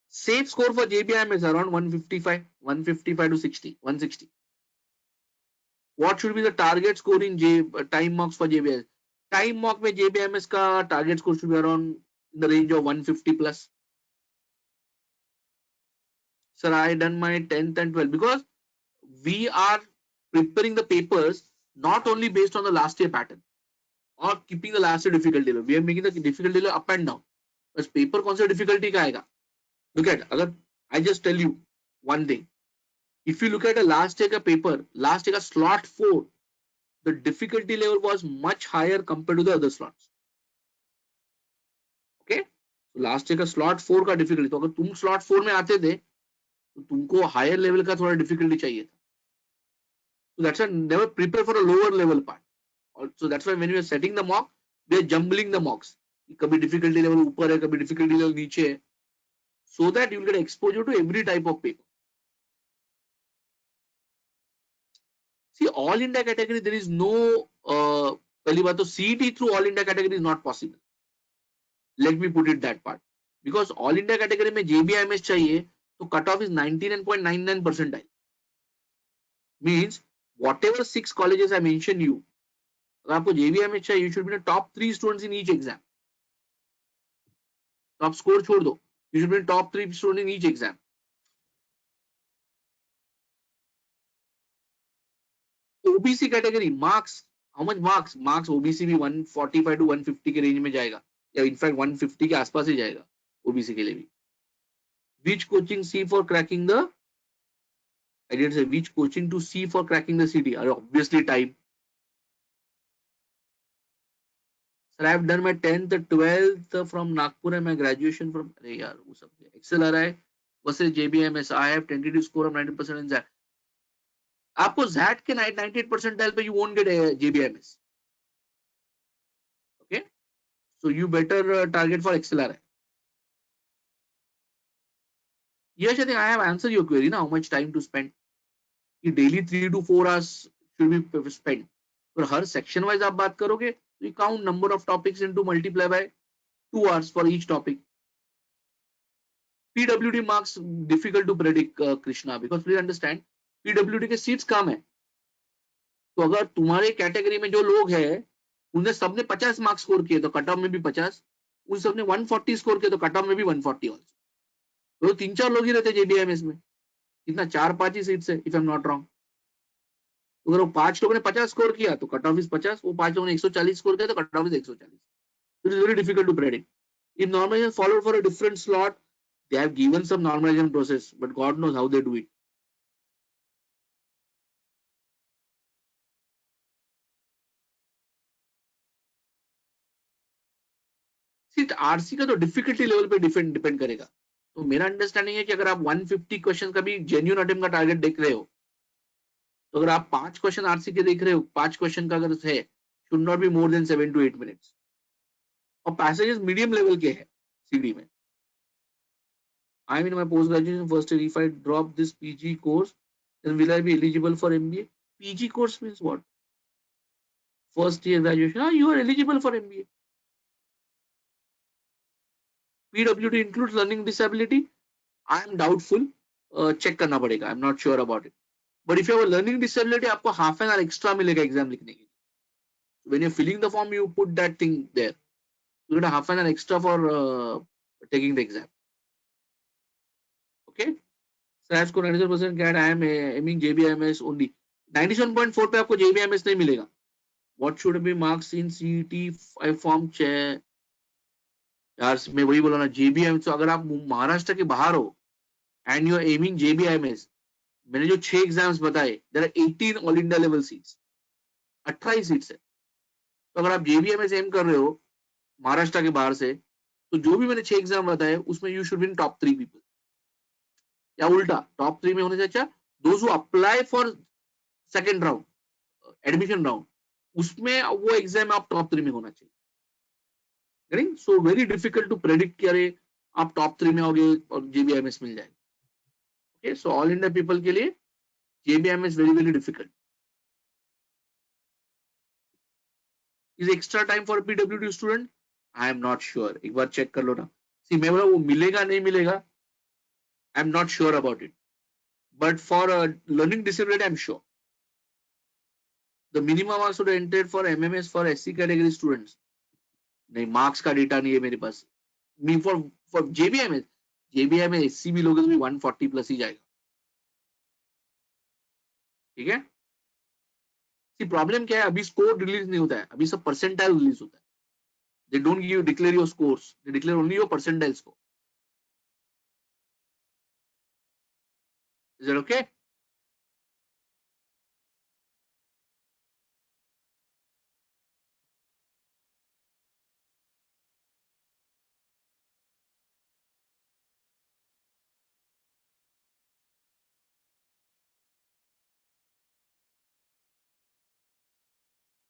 A: Safe score for JBIMS is around 155 to 60, 160. What should be the target score in time mocks for JBIMS? Time mock में JBIMS का target score should be around in the range of 150 plus. Sir, I done my 10th and 12th because we are preparing the papers not only based on the last year pattern or keeping the last year difficulty level. We are making the difficulty level up and down. बस paper कौन सा difficulty का आएगा? Look at, अगर I just tell you one thing. If you look at a last year paper, last year slot 4, the difficulty level was much higher compared to the other slots. Okay? So last year slot 4 का difficulty, तो अगर तुम slot 4 में आते थे, तो तुमको higher level का थोड़ा difficulty चाहिए था. So that's why never prepare for a lower level part. So that's why when you are setting the mock, they are jumbling the mocks. कभी difficulty level ऊपर है, कभी difficulty level नीचे है. So that you will get exposure to every type of paper. See, all India category, there is no, पहली बात तो CET through all India category is not possible. Let me put it that part. Because all India category में JBIMS चाहिए, तो cutoff is 99.99 percentile. Means whatever 6 colleges I mentioned you, अगर आपको JBIMS चाहिए, you should be the top 3 students in each exam. Top score छोड़ दो, you should be the top 3 students in each exam. OBC category marks, how much marks? Marks OBC भी 145 to 150 के range में जाएगा, या in fact 150 के आसपास ही जाएगा OBC के लिए भी. Which coaching see for cracking the, I didn't say which coaching to see for cracking the CT? Obviously time. Sir, I have done my 10th, 12th from Nagpur and my graduation from, अरे यार वो सब Excel आ रहा है versus JBIMS. I have tentative score of 90% in that. आपको ZAT के 98 percentile पे you won't get a JBIMS. Okay, so you better target for XLRI. Yes, I think I have answered your query now. How much time to spend? You daily 3 to 4 hours should be spent. For her section wise आप बात करोगे, तो you count number of topics into multiply by 2 hours for each topic. PWD marks difficult to predict, Krishna, because please understand PWD के seats कम है. तो अगर तुम्हारे category में जो लोग हैं उन्हें सबने 50 मार्क्स स्कोर किए तो कट ऑफ में भी 50, उन सबने 140 स्कोर किए तो कट ऑफ में भी 140 ऑल्सो. तो 3-4 लोग ही रहते JBIMS में, इतना 4-5 ही सीट्स है if I am not wrong. तो अगर वो 5 लोगों ने 50 स्कोर किया तो कट ऑफ इज 50, वो 5 लोगों ने 140 स्कोर किया तो cut off is 140. It is very difficult to predict. If normalisation followed for a different slot, they have given some normalization process, but God knows how they do it. See, RC का तो difficulty level पे depend करेगा. तो मेरा understanding है कि अगर आप 150 क्वेश्चन का भी जेन्युइन अटेम्प्ट का टारगेट देख रहे हो, तो अगर आप 5 क्वेश्चन आरसी के देख रहे हो, 5 क्वेश्चन का अगर है, should not be more than 7 to 8 minutes. और पैसेजेस मीडियम लेवल के हैं सीडी में. I am in my post graduation first year. If I drop this PG course, then will I be eligible for MBA? PG course means what? First year graduation. You are eligible for MBA. PWD includes learning disability. I am doubtful. Check करना पड़ेगा. I am not sure about it. But if you have a learning disability, आपको half an hour extra मिलेगा exam लिखने के लिए. When you're filling the form, you put that thing there. You get a half an hour extra for taking the exam. Okay. SAS को 97% CAT, I am aiming JBIMS only. 97.4 पे आपको JBIMS नहीं मिलेगा. What should be marks in CET form? यार मैं वही बोला ना, JBIMS. तो अगर आप महाराष्ट्र के बाहर हो and you are aiming JBIMS, मैंने जो 6 एग्जाम्स बताए, there are 18 all India level seats, 18 seats है. तो अगर आप JBIMS एम कर रहे हो महाराष्ट्र के बाहर से, तो जो भी मैंने 6 एग्जाम बताए उसमें you should win top 3 people, या उल्टा टॉप 3 में होने से अच्छा those who apply for second round, admission round, उसमें वो एग्जाम आप टॉप 3 में होना चाहिए. So very difficult to predict कि अरे आप टॉप 3 में आओगे और JBIMS मिल जाएगा. Okay, so all India people के लिए JBIMS very very difficult. Is extra time for PWD student? I am not sure. एक बार चेक कर लो ना. सी मैं बोला वो मिलेगा नहीं मिलेगा, I am not sure about it. But for learning disability I am sure. The minimum marks would ended for MMS for SC category students. नहीं, मार्क्स का डेटा नहीं है मेरे पास. मी फॉर JBIMS SC भी लोगे तो भी 140 प्लस ही जाएगा. ठीक है. सी प्रॉब्लम क्या है, अभी स्कोर रिलीज नहीं होता है, अभी सब परसेंटाइल रिलीज होता है. They don't give you declare your scores. They declare only your percentile score. Is that okay?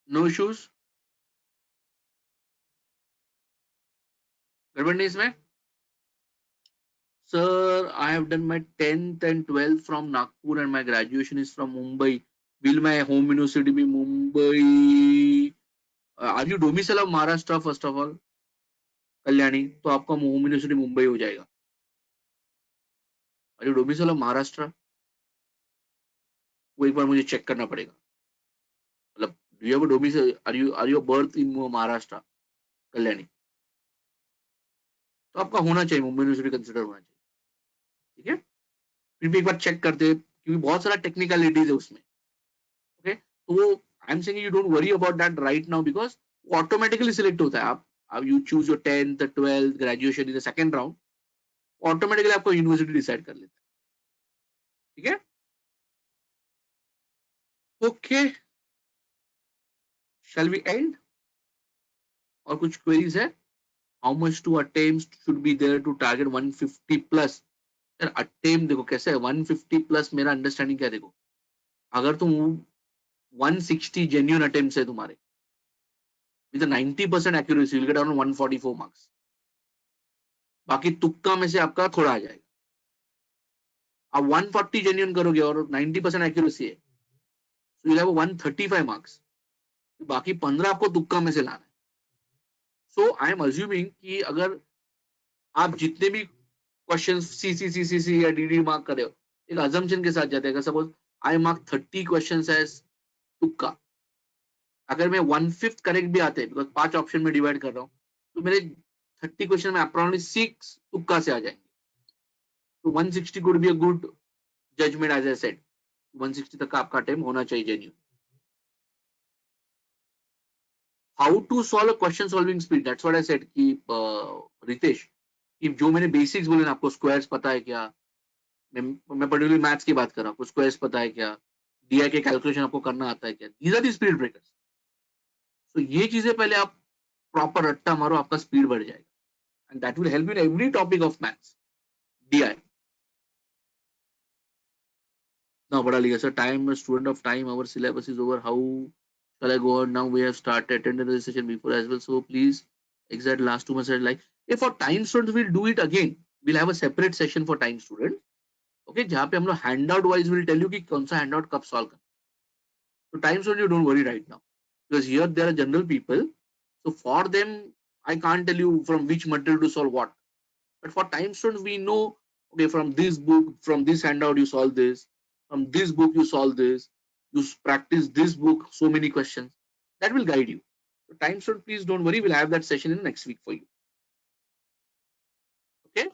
A: No issues? गड़बड़ नहीं इसमें? Sir, I have done my 10th and 12th from Nagpur and my graduation is from Mumbai. Will my home university be Mumbai? Are you domicile of Maharashtra first of all? Kalyani, तो आपका home university Mumbai हो जाएगा. Are you domicile of Maharashtra? वो एक बार मुझे check करना पड़ेगा. मतलब do you have a domicile? Are you birth in Maharashtra? Kalyani. तो आपका होना चाहिए, मुंबई यूनिवर्सिटी कंसिडर होना चाहिए. ठीक है. फिर भी एक बार चेक करते हैं क्योंकि बहुत सारा टेक्निकलिटीज है उसमें. ओके, तो I am saying you don't worry about that right now because वो ऑटोमेटिकली सिलेक्ट होता है. आप you choose your 10th 12th graduation in the second round, automatically आपको यूनिवर्सिटी डिसाइड कर लेता है. ठीक है. Okay, shall we end? और कुछ क्वेरीज है? How much to attempt should be there to target 150 plus? यार अटेम्प्ट देखो कैसे है 150 प्लस. मेरा अंडरस्टैंडिंग क्या है, देखो अगर तुम 160 जेन्युइन अटेम्प्ट्स है तुम्हारे with a 90% accuracy, you'll get around 144 marks. बाकी तुक्का में से आपका थोड़ा आ जाएगा. आप 140 जेन्युइन करोगे और 90% accuracy है, so you'll have 135 marks. बाकी 15 आपको तुक्का में से लाना है. So I am assuming कि अगर आप जितने भी क्वेश्चन सी या डी मार्क कर रहे हो, एक assumption के साथ जाते हैं. Suppose I mark 30 question as तुक्का. अगर मैं 1/5 करेक्ट भी आते हैं, बिकॉज 5 ऑप्शन में डिवाइड कर रहा हूँ, तो मेरे 30 क्वेश्चन में अप्रॉक्सिमेटली 6 तुक्का से आ जाएंगे. तो 160 could be a good judgment as I said. 160 तक का आपका अटेम्प्ट होना चाहिए genuine. How to solve question solving speed, that's what I said कि रितेश, कि जो मैंने बेसिक्स बोले ना, आपको स्क्वायर्स पता है क्या, मैं पर्टिकुलरली मैथ्स की बात कर रहा हूँ, आपको स्क्वायर्स पता है क्या, DI के कैलकुलेशन आपको करना आता है क्या, these are the speed breakers. तो ये चीजें पहले आप प्रॉपर रट्टा मारो, आपका स्पीड बढ़ जाएगा. And that will help you in every topic of maths. DI. Now, but Ali, sir, time, a student of time, our syllabus is over. How shall I go on now? We have started attended the session before as well. So please, exact last 2 months, like if for time students, we'll do it again. We'll have a separate session for time students. Okay, जहाँ पे हम लोग handout wise will tell you कि कौन सा handout कब solve करना. So time student, you don't worry right now because here there are general people. So for them, I can't tell you from which material to solve what. But for time students, we know, okay, from this book, from this handout, you solve this. from this book you solve this, you practice this book, so many questions. That will guide you. So time student, please don't worry, we'll have that session in next week for you. Okay?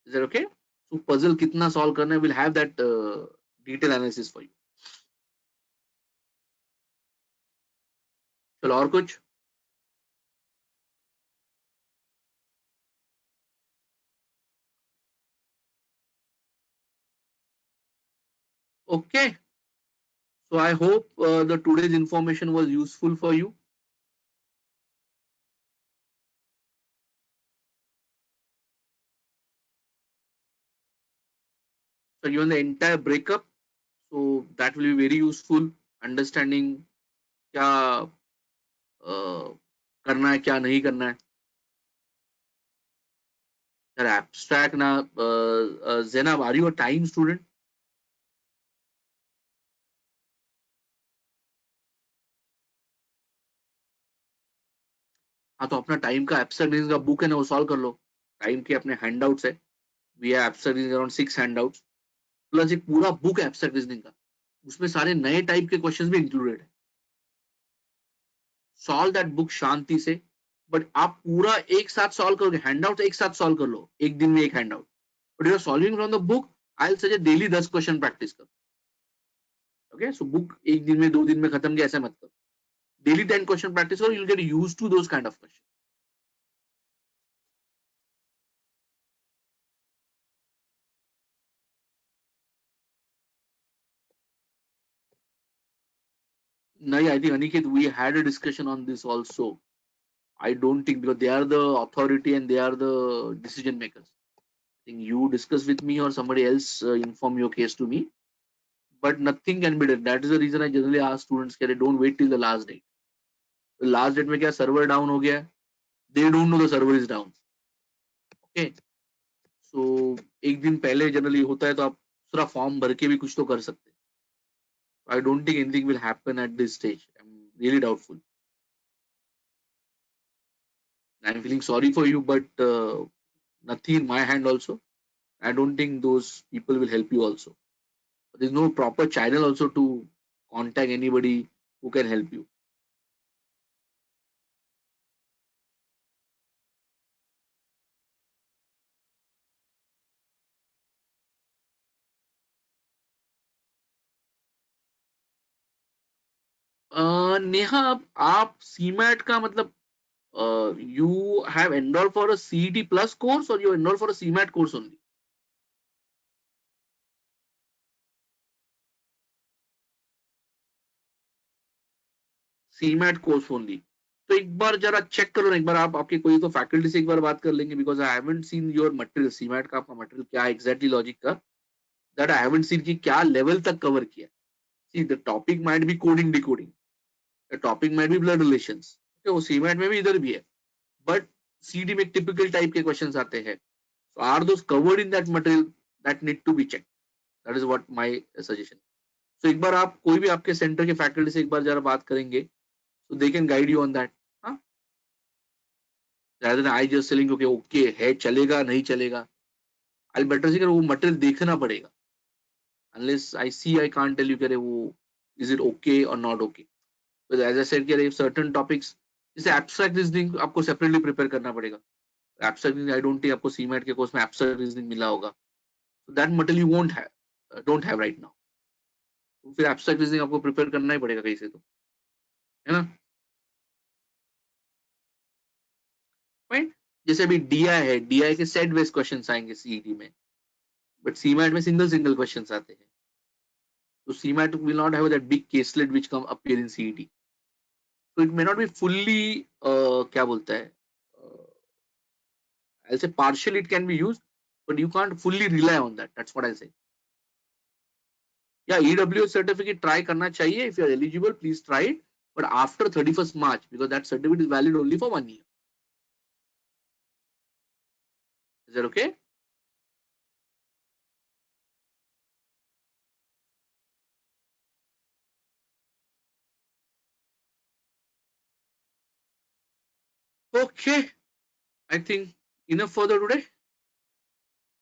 A: Is that okay? So puzzle kitna solve karna, we'll have that detailed analysis for you. चलो और कुछ? Okay. So I hope the today's information was useful for you. So given the entire breakup, so that will be very useful. Understanding क्या करना है क्या नहीं करना है. Sir, abstract ना Zainab, are you a time student? हाँ तो अपना टाइम का एब्स्ट्रैक्ट रीजनिंग का बुक है ना वो सॉल्व कर लो. टाइम के अपने हैंडआउट्स है. We have abstract reasoning around 6 handouts plus एक पूरा बुक है एब्स्ट्रैक्ट रीजनिंग का. उसमें सारे नए टाइप के क्वेश्चंस भी इंक्लूडेड है. सॉल्व दैट बुक शांति से. बट आप पूरा एक साथ सॉल्व करोगे, हैंडआउट एक साथ सॉल्व कर लो एक दिन में एक handout. But you are solving from the book, I will suggest daily 10 question practice करो. ओके, सो बुक एक दिन में 2 दिन में खत्म किया ऐसा मत करो. डेली 10 क्वेश्चन प्रैक्टिस करो, you will get used to those kind of question. No, I think Aniket, we had a discussion on this also. I don't think because they are the authority and they are the decision makers. I think you discuss with me or somebody else inform your case to me. But nothing can be done. That is the reason I generally ask students that don't wait till the last date. The last date में क्या server down हो गया? They don't know the server is down. Okay. So एक दिन पहले generally होता है तो आप दूसरा फॉर्म भर के भी कुछ तो कर सकते हैं. I don't think anything will happen at this stage. I'm really doubtful. I'm feeling sorry for you, but nothing in my hand also. I don't think those people will help you also. There's no proper channel also to contact anybody who can help you. Neha, आप CMAT का मतलब you have enrolled for a CET plus course or you enrolled for a CMAT course only? CMAT course only. तो एक बार जरा check करो ना, एक बार आप आपके कोई तो फैकल्टी से एक बार बात कर लेंगे because I haven't seen your material. CMAT का आपका मटेरियल क्या एग्जैक्टली लॉजिक का, दैट आई हैवंट सीन कि क्या लेवल तक कवर किया. See the topic might be coding decoding, the topic might be blood relations. वो CMAT में भी इधर भी है. बट CD में टिपिकल टाइप के क्वेश्चंस आते हैं. So are those covered in that material? That need to be checked. That is what my suggestion. So एक बार आप कोई भी आपके सेंटर के फैकल्टी से एक बार जरा बात करेंगे, so they can guide you on that. हाँ, rather than I just telling okay okay है चलेगा नहीं चलेगा. I'll better see कि वो मटेरियल देखना पड़ेगा. Unless I see I can't tell you कि वो is it okay or not okay. But as I said कि certain topics जैसे abstract reasoning आपको separately prepare करना पड़ेगा. Abstract reasoning I don't think आपको CMAT के कोर्स में abstract reasoning मिला होगा. So that material you won't have, don't have right now. तो फिर एब्स्ट्रैक्ट रीजनिंग आपको प्रिपेयर करना ही पड़ेगा कहीं से तो, है ना. राइट. जैसे अभी DI है, DI के सेट बेस्ड क्वेश्चंस आएंगे CET में, बट CMAT में सिंगल सिंगल क्वेश्चंस आते हैं. तो CMAT will not have that big caselet which come appear in CET. So it may not be fully क्या बोलता है, I'll say partially it can be used, but you can't fully rely on that. That's what I say. Yeah, EWS certificate try करना चाहिए. If you are eligible, please try it. But after 31st March, because that certificate is valid only for 1 year. Is that okay? Okay. I think enough for the today.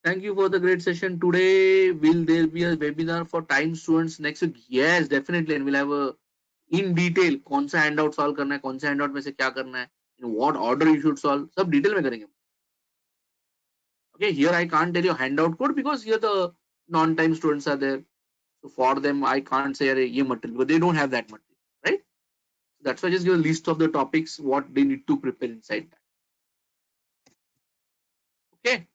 A: Thank you for the great session today. Will there be a webinar for time students next week? Yes, definitely, and we'll have a in detail कौन सा handout solve करना है, कौन सा handout में से क्या करना है, in what order you should solve, सब detail में करेंगे. Okay, here I can't tell you handout code because here the non-time students are there. So for them, I can't say अरे ये material because they don't have that material, right? So that's why I just give a list of the topics what they need to prepare inside that. Okay.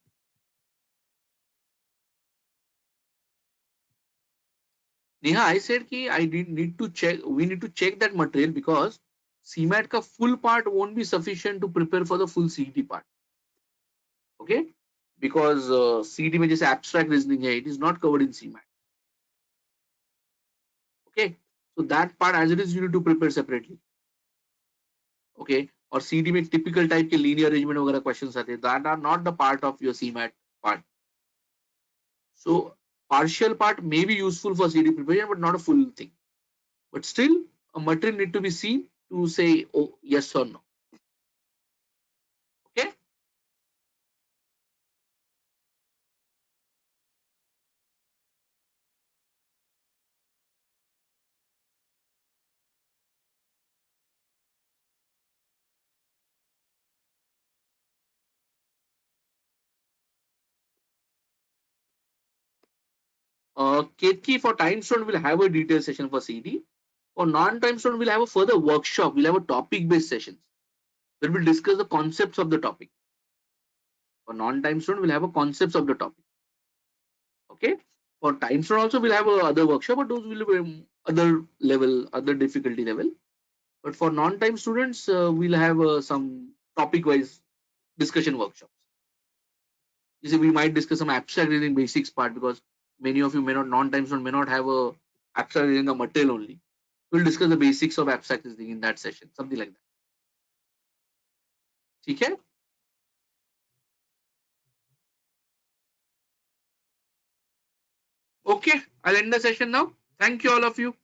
A: Neha, I said कि I need to check. We need to check that material because CMAT का full part won't be sufficient to prepare for the full CET part. Okay, because CET में जैसे abstract reasoning है, it is not covered in CMAT. Okay, so that part as it is you need to prepare separately. Okay, और CET में typical type के linear arrangement वगैरह questions आते हैं, that are not the part of your CMAT part. So partial part may be useful for CET preparation, but not a full thing. But still, a material need to be seen to say oh yes or no. Okay. Ketki for time student will have a detailed session for CD. For non-time student, we'll have a further workshop. We'll have a topic-based sessions where we'll discuss the concepts of the topic. For non-time student, we'll have a concepts of the topic. Okay. For time student also, we'll have a other workshop, but those will be other level, other difficulty level. But for non-time students, we'll have some topic-wise discussion workshops. You see, we might discuss some abstract reasoning basics part because many of you may not non-time student may not have a abstract reasoning material only. We'll discuss the basics of abstract reasoning in that session, something like that. ठीक है? Okay, I'll end the session now. Thank you all of you.